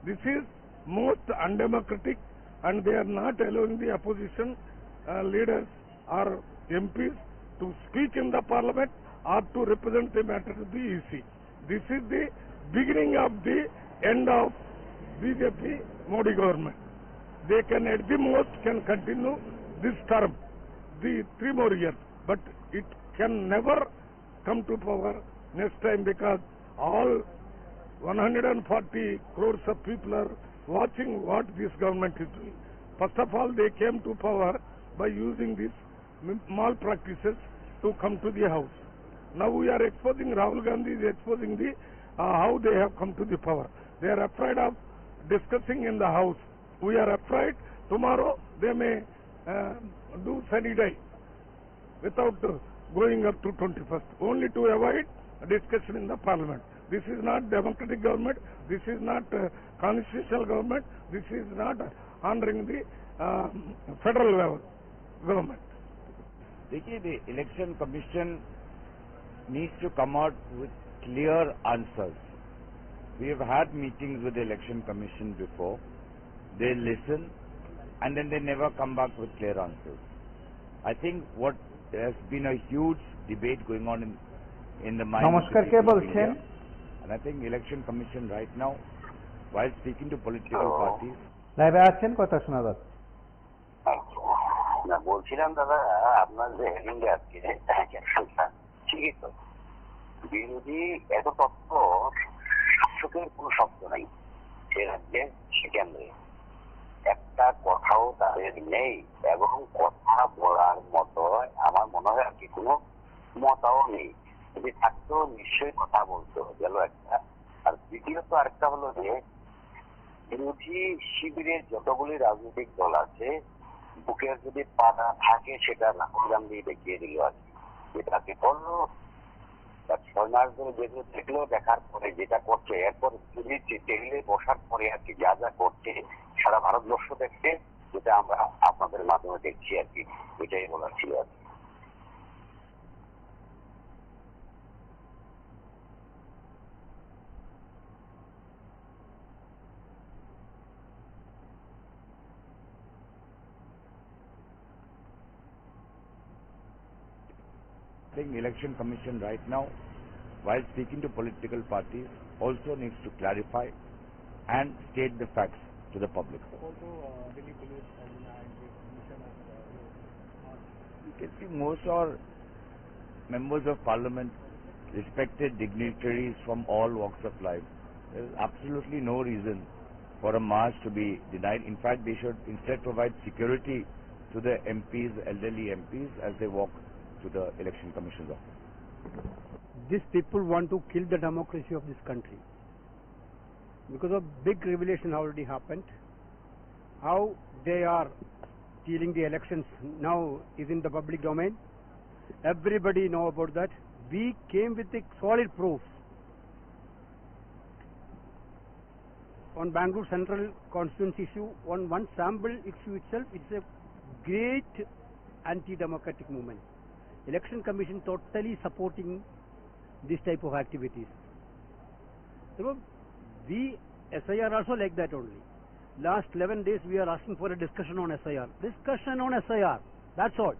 This is most undemocratic, and they are not allowing the opposition leaders or MPs to speak in the parliament or to represent the matter to the EC. This is the beginning of the end of BJP Modi government. They can at the most can continue this term, the 3 more years, but it can never come to power next time, because all 140 crores of people are watching what this government is doing. First of all, they came to power by using these malpractices to come to the house. Now we are exposing, Rahul Gandhi is exposing the how they have come to the power. They are afraid of discussing in the house. We are afraid tomorrow they may do sunny day without going up to 21st, only to avoid a discussion in the parliament. This is not democratic government, this is not constitutional government, this is not honoring the federal government. देखिए, the election commission needs to come out with clear answers. We have had meetings with the election commission before. they listen, and then they never come back with clear answers. I think what there has been a huge debate going on in the mind of the নমস্কার, কে people of বলছেন? India, and I think Election Commission right now, while speaking to political parties, লাইভে আছেন, কথা শোনা যাচ্ছে। না, বলছিলাম দাদা, আপনার যে হেডিংটা আজকে ক্যাপশনটা ঠিকই তো, বিরোধী এত তথ্য শাসকের কোনো শব্দ নাই সে রাজ্যে, সে কেন্দ্রে একটা কথাও তাদের নেই, এবং কথা বলার মতো আমার মনে হয় আর কি কোনো মতাও নেই। যদি থাকতো নিশ্চয়ই কথা বলতো, গেল একটা। আর দ্বিতীয়ত আরেকটা হলো যে বিরোধী শিবিরের যতগুলি রাজনৈতিক দল আছে, বুকের যদি পাতা থাকে সেটা রাহুল গান্ধী দেখিয়ে দিল আর কি, যেটা কি করলো 6 মাস ধরে যেগুলো দেখলো, দেখার পরে যেটা করছে, এরপর যদি টেবিলে বসার পরে আর কি যা যা করছে সারা ভারতবর্ষ দেখছে, যেটা আমরা আপনাদের মাধ্যমে দেখছি আর কি, এটাই বলার ছিল আর কি। I think Election Commission right now, while speaking to political parties, also needs to clarify and state the facts to the public. You can see most are members of parliament, respected dignitaries from all walks of life. There is absolutely no reason for a march to be denied. In fact, they should instead provide security to the MPs, elderly MPs, as they walk to the Election Commission's office. These people want to kill the democracy of this country because of big revelation already happened. How they are stealing the elections now is in the public domain. Everybody know about that. We came with a solid proof on Bangalore Central constituency issue. On one sample issue itself, it's a great anti-democratic movement. Election Commission totally supporting this type of activities. So we SIR also like that only. Last 11 days we are asking for a discussion on SIR. Discussion on SIR. That's all.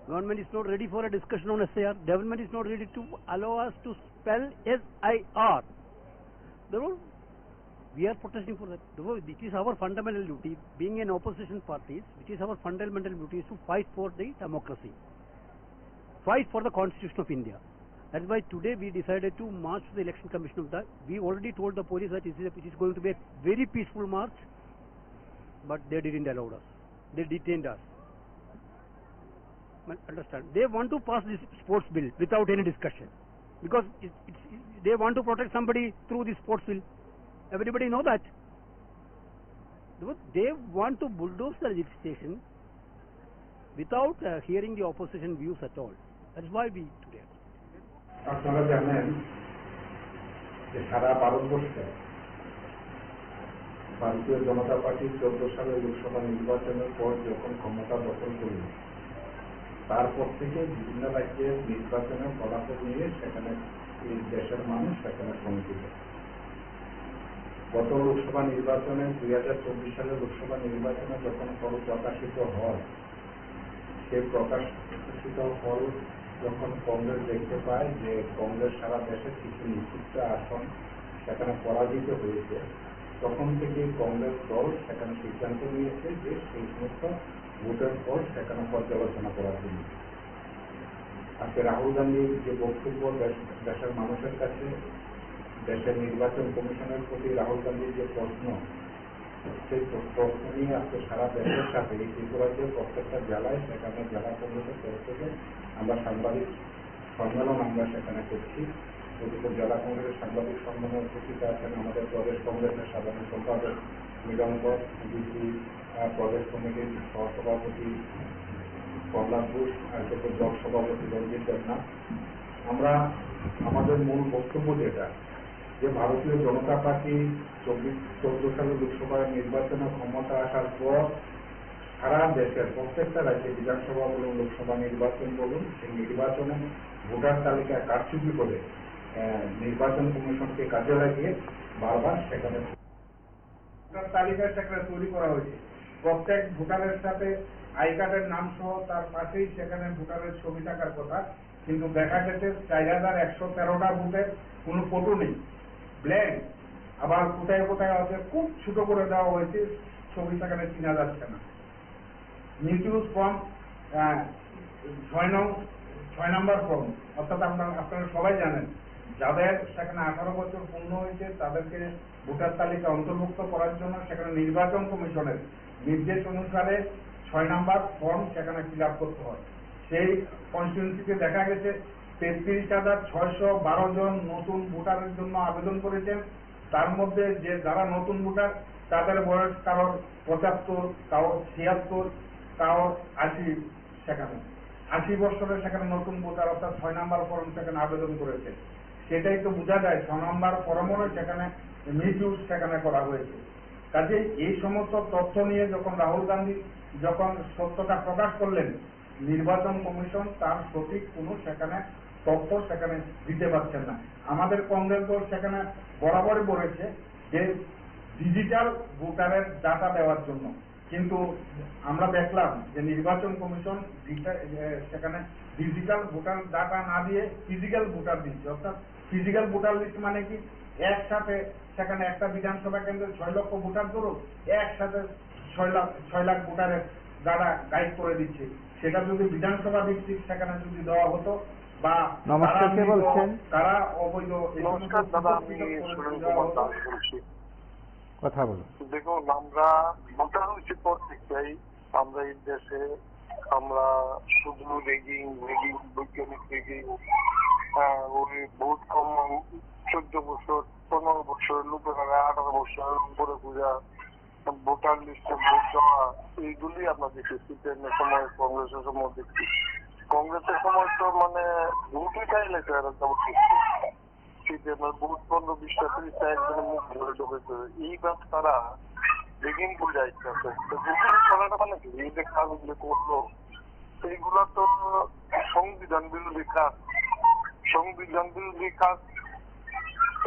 Government is not ready for a discussion on SIR. Government is not ready to allow us to spell SIR. Therefore, we are protesting for that. Therefore, it is our fundamental duty, being an opposition party, which is our fundamental duty, is to fight for the democracy, fight for the Constitution of India. That's why today we decided to march to the Election Commission of that. We already told the police that it is going to be a very peaceful march, but they didn't allow us. They detained us. Understand? They want to pass this sports bill without any discussion, because they want to protect somebody through this sports bill. Everybody know that. They want to bulldoze the legislation without hearing the opposition views at all. That's why we today. আপনারা জানেন যে সারা ভারতবর্ষে ভারতীয় জনতা party 14 সালের লোকসভা নির্বাচনের পর যখন ক্ষমতা দখল করল, তারপর থেকে বিভিন্ন রাজ্যের নির্বাচনের ফলাফল নিয়ে সেখানে এই দেশের মানুষ সেখানে শঙ্কিত। গত লোকসভা নির্বাচনে 2024 সালের লোকসভা নির্বাচনে যখন ফল প্রকাশিত হয়, সেই প্রকাশিত ফল যখন কংগ্রেস দেখতে পায় যে কংগ্রেস সারা দেশের কিছু নিষিদ্ধ আসন সেখানে পরাজিত হয়েছে, তখন থেকে কংগ্রেস দল সেখানে সিদ্ধান্ত নিয়েছে যে সেই সমস্ত ভোটের ফল সেখানে পর্যালোচনা করার জন্য। আজকে রাহুল গান্ধীর যে বক্তব্য দেশের মানুষের কাছে, দেশের নির্বাচন কমিশনের প্রতি রাহুল গান্ধীর যে প্রশ্ন, সেই প্রশ্ন নিয়ে আজকে সারা দেশের সাথে এই ত্রিপুরাজ্যের প্রত্যেকটা জেলায় সেখানে জেলা কংগ্রেসের তরফ থেকে আমরা সাংবাদিক সম্মেলন আমরা সেখানে করছি। প্রতিটা জেলা কংগ্রেসের সাংবাদিক সম্মেলনে উপস্থিত আছেন আমাদের প্রদেশ কংগ্রেসের সাধারণ সম্পাদক মৃগাঙ্কর, ডিসি প্রদেশ কমিটির সহসভাপতি প্রহ্লাদ ঘোষ, দল সভাপতি রঞ্জিত দেবনাথ। আমরা আমাদের মূল বক্তব্য যেটা, যে ভারতীয় জনতা পার্টি 14 সালের লোকসভা নির্বাচনে ক্ষমতা আসার পর সারা দেশের প্রত্যেকটা রাজ্যে বিধানসভা বলুন, লোকসভা নির্বাচন বলুন, সেই নির্বাচনে ভোটার তালিকা কারচুপি করে নির্বাচন কমিশনকে কাজে লাগিয়ে বারবার সেখানে ভোটার তালিকা সেখানে তৈরি করা হয়েছে। প্রত্যেক ভোটারের সাথে আই কার্ডের নাম সহ তার পাশেই সেখানে ভোটারের ছবি থাকার কথা, কিন্তু দেখা গেছে 4113টা বুথের কোনো ফটো নেই, ব্ল্যাঙ্ক। আবার কোথায় কোথায় আছে খুব ছোট করে দেওয়া হয়েছে, ছবি সেখানে চিনা যাচ্ছে না। মিসইউজ ফর্ম 6 নম্বর ফর্ম, অর্থাৎ আপনারা সবাই জানেন যাদের সেখানে 18 বছর পূর্ণ হয়েছে তাদেরকে ভোটার তালিকা অন্তর্ভুক্ত করার জন্য সেখানে নির্বাচন কমিশনের নির্দেশ অনুসারে 6 নম্বর ফর্ম সেখানে ফিল আপ করতে হয়। সেই কনস্টিটিউয়েন্সিতে দেখা গেছে 33,612 জন নতুন ভোটারের জন্য আবেদন করেছেন। তার মধ্যে যে যারা নতুন ভোটার তাদের বয়স কারোর 75, কারোর 76, কারোর 80, সেখানে 80 বছরের সেখানে নতুন ভোটার অর্থাৎ 6 নম্বর ফর্ম সেখানে আবেদন করেছে। সেটাই তো বোঝা যায় 6 নম্বর ফর্মও সেখানে মিসইউজ সেখানে করা হয়েছে। কাজেই এই সমস্ত তথ্য নিয়ে যখন রাহুল গান্ধী যখন সত্যতা প্রকাশ করলেন, নির্বাচন কমিশন তার সঠিক কোনো সেখানে তথ্য সেখানে দিতে পারছেন না। আমাদের কংগ্রেস দল সেখানে বরাবরই বলেছে যে ডিজিটাল ভোটারের ডাটা দেওয়ার জন্য, কিন্তু আমরা দেখলাম যে নির্বাচন কমিশন সেখানে ডিজিটাল ভোটার ডাটা না দিয়ে ফিজিক্যাল ভোটার দিচ্ছে। অর্থাৎ ফিজিক্যাল ভোটার লিস্ট মানে কি, একসাথে সেখানে একটা বিধানসভা কেন্দ্রে 6 লক্ষ ভোটার ধরুন, একসাথে 6 লাখ ভোটারের ডাটা গাইড করে দিচ্ছে। সেটা যদি বিধানসভা ভিত্তিক সেখানে যদি দেওয়া হতো বা নমস্কার, কে বলছেন? তারা অবৈধ। নমস্কার দাদা, আমি সুনীল কুমার দাস বলছি। কথা বলুন। দেখুন, আমরা ভোটার হয়েছি পর থেকেই আমরা এই দেশে আমরা শুধু রেগিং বৈজ্ঞানিক রেগিং, ওই ভোট কম 14 বছর 15 বছর লোকেরা 18 বছর উপরে পূজা ভোটার লিস্টে ভোট দেওয়া, এইগুলি আমরা দেখি। সিপিএমের সময়, কংগ্রেসের সময় দেখছি। কংগ্রেসের সময় তো মানে ভোটই চাইলে সিপিএমের ভোট 15-20টা 30টা একজনের মুখ ধরে ঢুকেছে। এইবার তারা রেগিং বুঝাইছে। রেগিং করাটা মানে কি, এই যে কাজগুলো করলো এইগুলা তো সংবিধান বিরোধী কাজ। সংবিধান বিরোধী কাজ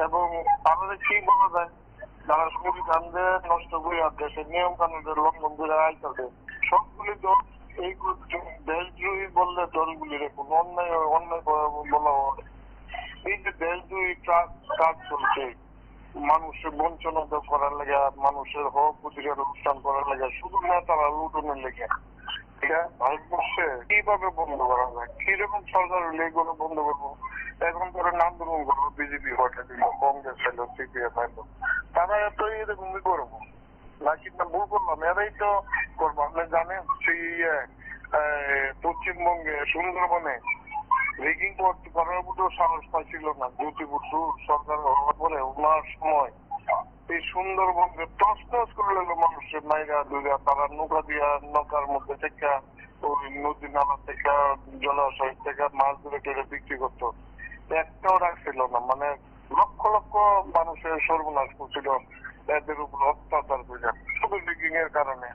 এবং তাহলে কি বলা যায়, যারা সংবিধান নষ্ট করে দেশের নিয়ম কানুনের লঙ্ঘন করে আইতাছে সবগুলি দল এই দেশদ্রোহী বললে দলগুলি রেখুন, অন্যায় বলা হয়। এই যে দেশদ্রোহী কাজ চলছে, মানুষের বঞ্চনা করার লেগে, মানুষের হক অধিকার অনুষ্ঠান করার লেগে, শুধু নেতারা লুটনের লেগে, এটা ভারতবর্ষে কিভাবে বন্ধ করা যায়? কিরকম সরকার হলে এগুলো বন্ধ করবো? এখন ধরে আন্দোলন করবো, বিজেপি হটে দিল, কংগ্রেস এলো, সিপিএম এলো, তারা এত এরকমই করবো নাকি? না ভুল করলাম? এরাই তো করবো। আপনি জানেন সেই পশ্চিমবঙ্গে সুন্দরবনে রেগিং করার মতো সাহস পাইছিল না জ্যোতি বসু সরকার হওয়ার পরে। ওনার সময় এই সুন্দরবনকে তছনছ করে নিল মানুষের নাইরা দুইরা, তারা নৌকা দিয়া নৌকার মধ্যে থেকে ওই নদী নালা থেকে জলাশয় থেকে মাছ ধরে টেরে বিক্রি করতো, একটাও রাখছিল না। মানে লক্ষ লক্ষ মানুষের সর্বনাশ করছিল এদের উপর অত্যাচার করে, শুধু রেগিং এর কারণে।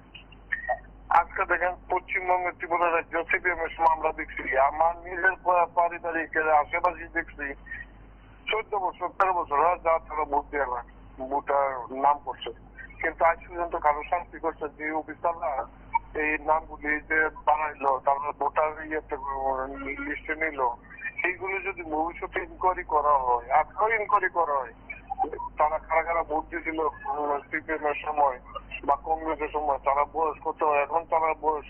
আজকে দেখেন পশ্চিমবঙ্গের ত্রিপুরা রাজ্য সিপিএম এর সময় আমরা দেখছি, আমার নিজের পারিবারিক আশেপাশে দেখছি 14 বছর 13 বছর যা তারা ভোট দেওয়া ভোটার নাম করছে, কিন্তু আজ পর্যন্ত কারো শান্তি করছে যে অফিসাররা এই নামগুলি যে বানাইলো, তারপরে ভোটার লিস্টে নিল, এইগুলো যদি ভবিষ্যতে ইনকোয়ারি করা হয়, আজকেও ইনকোয়ারি করা হয়, তারা কারা কারা ভোট দিয়েছিল সিপিএম এর সময় বা কংগ্রেসের সময়, তারা বয়স কত, এখন তারা বয়স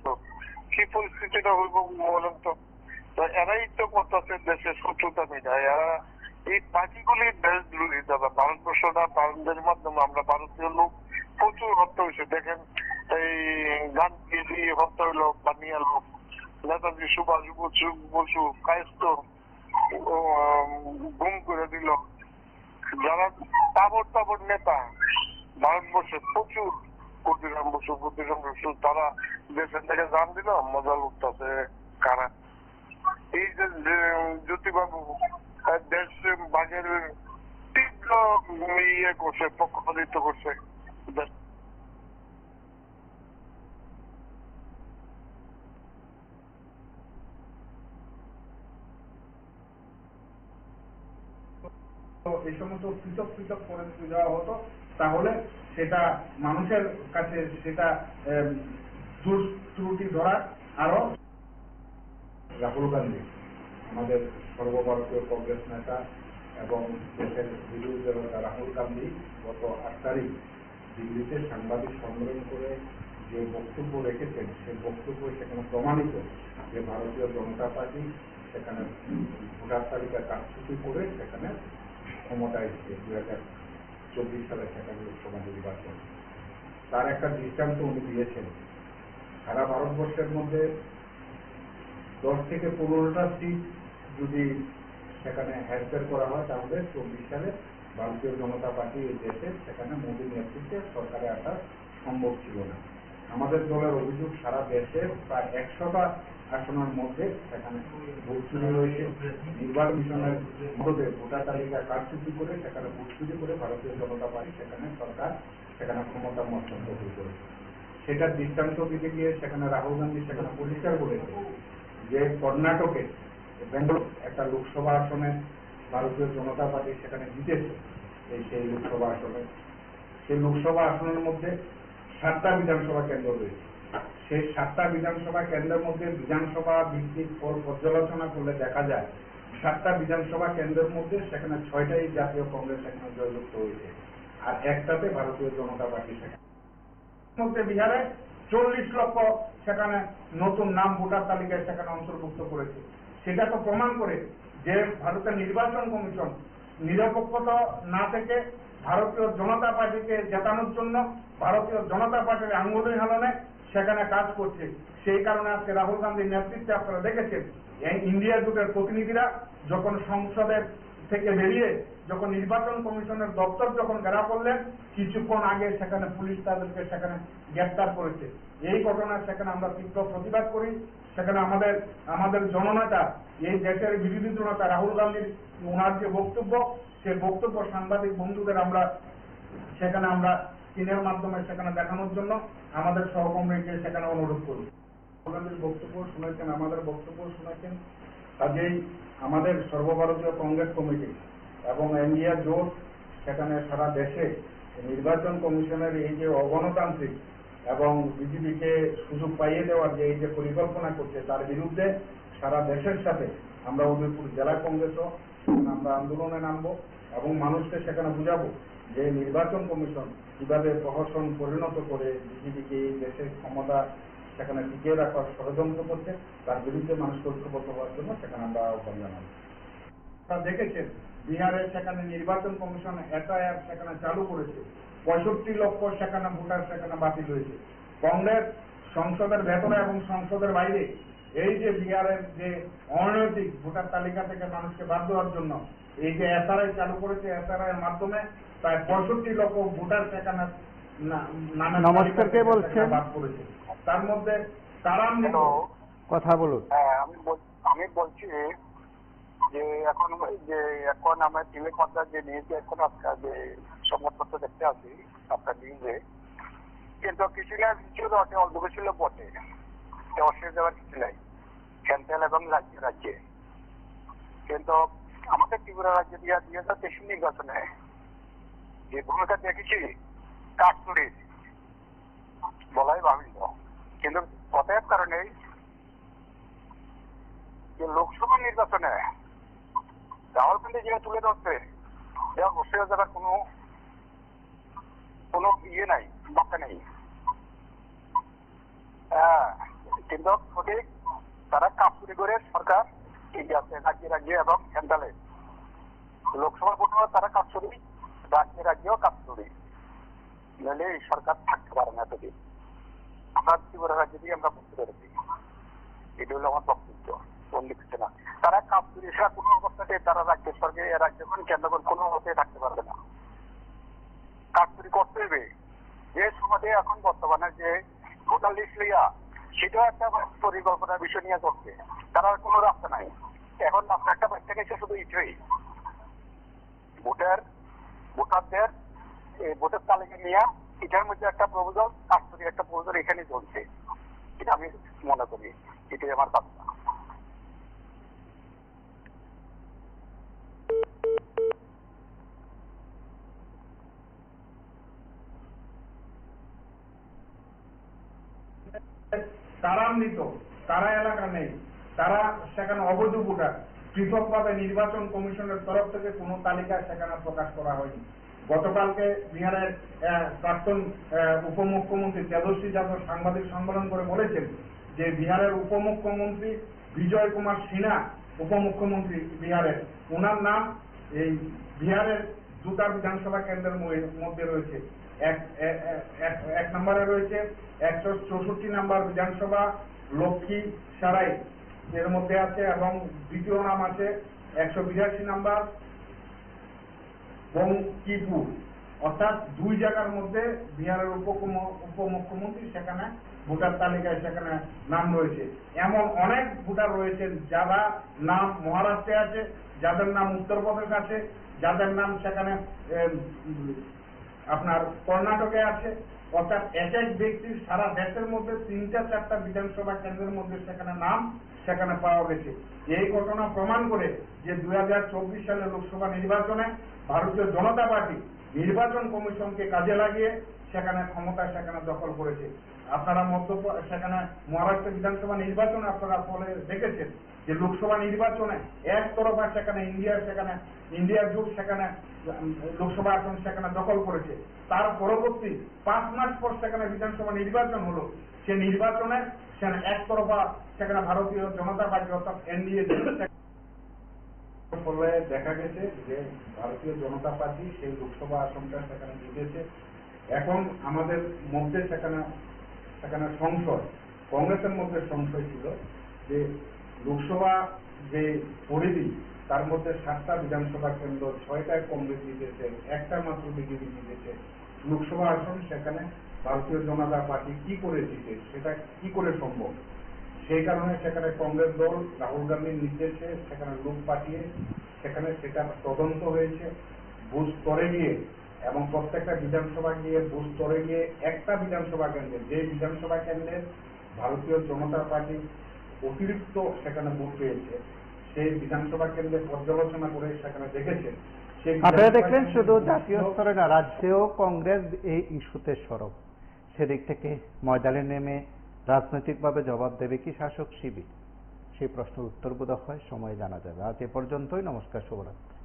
কি পরিস্থিতিটা হইব বলেন তো? এরাই তো করতেছে দেশের শত্রুতা মিটায়। এরা এই পার্টিগুলি দেশদ্রোহী দাদা। ভারতবর্ষটা ভারতের মাধ্যমে আমরা ভারতীয় লোক প্রচুর হত্যা হয়েছে। দেখেন এই গান্ধী হত্যা হইলো, বানিয়া লোক, নেতাজি সুভাষ বসু কায়স্ত গুম করে দিল। যারা তাবড় নেতা ভারতবর্ষে প্রচুর, ক্ষুদিরাম বসু, তারা দেশের থেকে জান দিল, মজা লুটতেছে কারা? এই যে জ্যোতিবাবু দেশ ভাগের তীব্র ইয়ে করছে, পক্ষপাতিত্ব করছে। এই সমস্ত পৃথক পৃথক করে দেওয়া হতো, তাহলে সেটা মানুষের কাছে সেটা দোষ ত্রুটি ধরা আরো। রাহুল গান্ধী আমাদের সর্বভারতীয় কংগ্রেস নেতা এবং দেশের বিরোধী দলনেতা রাহুল গান্ধী গত 8 তারিখ দিল্লিতে সাংবাদিক সম্মেলন করে যে বক্তব্য রেখেছেন সেই বক্তব্য সেখানে প্রমাণিত যে ভারতীয় জনতা পার্টি সেখানে ভোটার তালিকা কারচুপি করে সেখানে ক্ষমতায় এসেছে 2024 সালে সেখানে লোকসভা নির্বাচন। তার একটা দৃষ্টান্ত উনি দিয়েছেন, সারা ভারতবর্ষের মধ্যে 10 থেকে 15টা সিট যদি সেখানে হেরফের করা হয় তাহলে 24 সালে ভারতীয় জনতা পার্টি এই দেশে সেখানে মোদীর নেতৃত্বে সরকারে আসা সম্ভব ছিল না। আমাদের দলের অভিযোগ সারা দেশে প্রায় 100টা আসনের মধ্যে সেখানে ভোট চুরি রয়েছে। নির্বাচন কমিশনের মধ্যে ভোটার তালিকা কারচুপি করে সেখানে ভোট চুরি করে ভারতীয় জনতা পার্টি সেখানে সরকার সেখানে ক্ষমতা মস্তক দখল করেছে। সেটার দৃষ্টান্ত দিতে গিয়ে সেখানে রাহুল গান্ধী সেখানে পরিষ্কার বলেছে যে কর্ণাটকে বেঙ্গলোর একটা লোকসভা আসনে ভারতীয় জনতা পার্টি সেখানে জিতেছে। সেই লোকসভা আসনে সেই লোকসভা আসনের মধ্যে 7টা বিধানসভা কেন্দ্র রয়েছে। সেই 7টা বিধানসভা কেন্দ্রের মধ্যে বিধানসভা ভিত্তিক ফল পর্যালোচনা করলে দেখা যায় 7টা বিধানসভা কেন্দ্রের মধ্যে সেখানে 6টাই জাতীয় কংগ্রেস সেখানে জয়যুক্ত হয়েছে আর একটাতে ভারতীয় জনতা পার্টি সেখানে। মধ্যে বিহারে 40 লক্ষ সেখানে নতুন নাম ভোটার তালিকায় সেখানে অন্তর্ভুক্ত করেছে। সেটা তো প্রমাণ করে যে ভারতের নির্বাচন কমিশন নিরপেক্ষতা না থেকে ভারতীয় জনতা পার্টিকে জেতানোর জন্য ভারতীয় জনতা পার্টির আঙ্গুলি হালনে সেখানে কাজ করছে। সেই কারণে আজকে রাহুল গান্ধীর নেতৃত্বে আপনারা দেখেছেন এই ইন্ডিয়া জোটের প্রতিনিধিরা যখন সংসদের থেকে বেরিয়ে যখন নির্বাচন কমিশনের দপ্তর যখন ঘেরাও করলেন কিছুক্ষণ আগে সেখানে পুলিশ তাদেরকে সেখানে গ্রেফতার করেছে। এই ঘটনা সেখানে আমরা তীব্র প্রতিবাদ করি। সেখানে আমাদের জননেতা এই দেশের বিরোধী জনতা রাহুল গান্ধীর ওনার যে বক্তব্য সেই বক্তব্য সাংবাদিক বন্ধুদের আমরা সেখানে আমরা স্ক্রিনের মাধ্যমে সেখানে দেখানোর জন্য আমাদের সহকর্মীকে সেখানে অনুরোধ করি। রাহুল গান্ধীর বক্তব্য শুনেছেন, আমাদের বক্তব্য শুনেছেন, কাজেই আমাদের সর্বভারতীয় কংগ্রেস কমিটি এবং ইন্ডিয়া জোট সেখানে সারা দেশে নির্বাচন কমিশনের এই যে অগণতান্ত্রিক এবং বিজেপিকে সুযোগ পাইয়ে দেওয়ার যে এই যে পরিকল্পনা করছে তার বিরুদ্ধে সারা দেশের সাথে আমরা উদয়পুর জেলা কংগ্রেসও আমরা আন্দোলনে নামবো এবং মানুষকে সেখানে বুঝাবো যে নির্বাচন কমিশন কিভাবে প্রহসন পরিণত করে বিজেপিকে এই দেশের ক্ষমতা সেখানে টিকিয়ে রাখার ষড়যন্ত্র করছে তার বিরুদ্ধে মানুষকে ঐক্যবদ্ধ হওয়ার জন্য সেখানে আমরা আহ্বান জানাবো। আপনারা দেখেছেন বিহারে সেখানে নির্বাচন কমিশন এসআইআর সেখানে চালু করেছে, 65 লক্ষ সেখানে ভোটার সেখানে বাতিল হয়েছে। কংগ্রেস সংসদের ভেতরে এবং সংসদের বাইরে এই যে বিহারের যে অনৈতিক ভোটার তালিকা থেকে মানুষকে বাদ দেওয়ার জন্য এই যে এসআরআই চালু করেছে, এসআরআই এর মাধ্যমে প্রায় 65 লক্ষ ভোটার সেখানে নমস্কারকে বলছেন বাদ করেছে। তার মধ্যে তারান্বিত কথা বলুন। হ্যাঁ, আমি বলছি যে এখন আমরা টিভির পর্দায় যে নিউজে এখন আপনার যে সংবাদপত্র দেখতে আসি আপনার নিউজে, কিন্তু কিছু না কিছু বটে, অল্প কিছু লোক বটে, অস্বীকার দেওয়ার কিছু নাই সেন্ট্রাল এবং রাজ্যে। কিন্তু আমাদের ত্রিপুরা রাজ্যে 2023 নির্বাচনে যে ভূমিকা দেখেছি কাঠচুরির বলাই ভাবিল, কিন্তু অতএব কারণে যে লোকসভা নির্বাচনে রাহুল গান্ধী যেটা তুলে ধরছে এটা বসে যাবার কোনো ইয়ে নাই, বাক্কা নেই। কিন্তু সঠিক তারা কাপড়ি করে সরকার ঠিক আছে রাজ্যে এবং সেন্ট্রালে লোকসভা ভোটও তারা কাপড়ি, রাজ্যেও কাপড়ি, নইলে এই সরকার থাকতে পারে না এতদিন। আমরা ত্রিপুরা রাজ্য দিয়ে আমরা বুঝতে পেরেছি, এটা হলো আমার বক্তব্য, অন্য কিছু না। তারা কাপড়ি ছাড়া কোনো অবস্থাতে তারা রাজ্য সরকার রাজ্যগণ কেন্দ্রগণ কোনো অবস্থায় থাকতে পারবে না, কাপড়ি করতে হবে। যে সমাজে এখন বর্তমানে যে ভোটার লিস্ট লইয়া সেটাও একটা পরিকল্পনার বিষয় নিয়ে চলছে, তারা কোনো রাস্তা নাই। এখন রাস্তা একটা বাচ্চা গেছে শুধু ইটই ভোটারদের ভোটার তালিকা নিয়ে এটার মধ্যে একটা প্রপোজাল, কাজকরি একটা প্রপোজাল এখানে চলছে, এটা আমি মনে করি, এটাই আমার ভাবনা। তারান্বিত, তারা এলাকা নেই, তারা সেখানে অবৈধ ভোটার, পৃথকভাবে নির্বাচন কমিশনের তরফ থেকে কোনো তালিকা সেখানে প্রকাশ করা হয়নি। গতকালকে বিহারের প্রাক্তন উপমুখ্যমন্ত্রী তেজস্বী যাদব সাংবাদিক সম্মেলন করে বলেছেন যে বিহারের উপমুখ্যমন্ত্রী বিজয় কুমার সিনহা, উপমুখ্যমন্ত্রী বিহারের, ওনার নাম এই বিহারের দুটা বিধানসভা কেন্দ্রের মধ্যে রয়েছে। এক নম্বরে রয়েছে 164 নম্বর বিধানসভা লক্ষ্মী সারাই এর মধ্যে আছে, এবং দ্বিতীয় নাম আছে 182 নম্বর বঙ্কিপুর। অর্থাৎ দুই জায়গার মধ্যে বিহারের উপমুখ্যমন্ত্রী সেখানে ভোটার তালিকায় সেখানে নাম রয়েছে। এমন অনেক ভোটার রয়েছেন যারা নাম মহারাষ্ট্রে আছে, যাদের নাম উত্তরপ্রদেশ আছে, যাদের নাম সেখানে আপনার কর্ণাটকে আছে। অর্থাৎ এক এক ব্যক্তির সারা দেশের মধ্যে 3-4টা বিধানসভা কেন্দ্রের মধ্যে সেখানে নাম সেখানে পাওয়া গেছে। এই ঘটনা প্রমাণ করে যে 2024 সালের লোকসভা নির্বাচনে ভারতীয় জনতা পার্টি নির্বাচন কমিশনকে কাজে লাগিয়ে সেখানে ক্ষমতা সেখানে দখল করেছে। আপনারা সেখানে মহারাষ্ট্র বিধানসভা নির্বাচনে আপনারা ফলে দেখেছেন যে লোকসভা নির্বাচনে একতরফা সেখানে ইন্ডিয়া জোট সেখানে লোকসভা আসন সেখানে দখল করেছে। তার পরবর্তী 5 মাস পর সেখানে বিধানসভা নির্বাচন হলো, সে নির্বাচনে সেখানে একতরফা সেখানে ভারতীয় জনতা পার্টি অর্থাৎ এনডিএ ফলে দেখা গেছে যে ভারতীয় জনতা পার্টি সেই লোকসভা আসনটা সেখানে জিতেছে। এখন আমাদের মধ্যে সেখানে সংশয়, কংগ্রেসের মধ্যে সংশয় ছিল যে লোকসভা যে পরিধি তার মধ্যে 7টা বিধানসভা কেন্দ্র, 6টায় কংগ্রেস জিতেছে, একটা মাত্র বিজেপি জিতেছে। লোকসভা আসন সেখানে ভারতীয় জনতা পার্টি কি করে জিতে, সেটা কি করে সম্ভব? সেই কারণে সেখানে কংগ্রেস দল রাহুল গান্ধীর নির্দেশে সেখানে লোক পাঠিয়ে সেখানে সেটা তদন্ত হয়েছে বুথ স্তরে গিয়ে, এবং প্রত্যেকটা বিধানসভা গিয়ে বুথ স্তরে গিয়ে একটা বিধানসভা কেন্দ্রে, যে বিধানসভা কেন্দ্রের ভারতীয় জনতা পার্টি অতিরিক্ত সেখানে ভোট পেয়েছে, সেই বিধানসভা কেন্দ্রে পর্যালোচনা করে সেখানে দেখেছেন। আপনারা দেখলেন শুধু জাতীয় স্তরে না, রাজ্যেও কংগ্রেস এই ইস্যুতে সরব। সেদিক থেকে ময়দানে নেমে রাজনৈতিকভাবে জবাব দেবে কি শাসক শিবির, সেই প্রশ্নের উত্তর বোধ হয় সময় জানা যাবে। আজ এ পর্যন্তই। নমস্কার, শুভরাত্রি।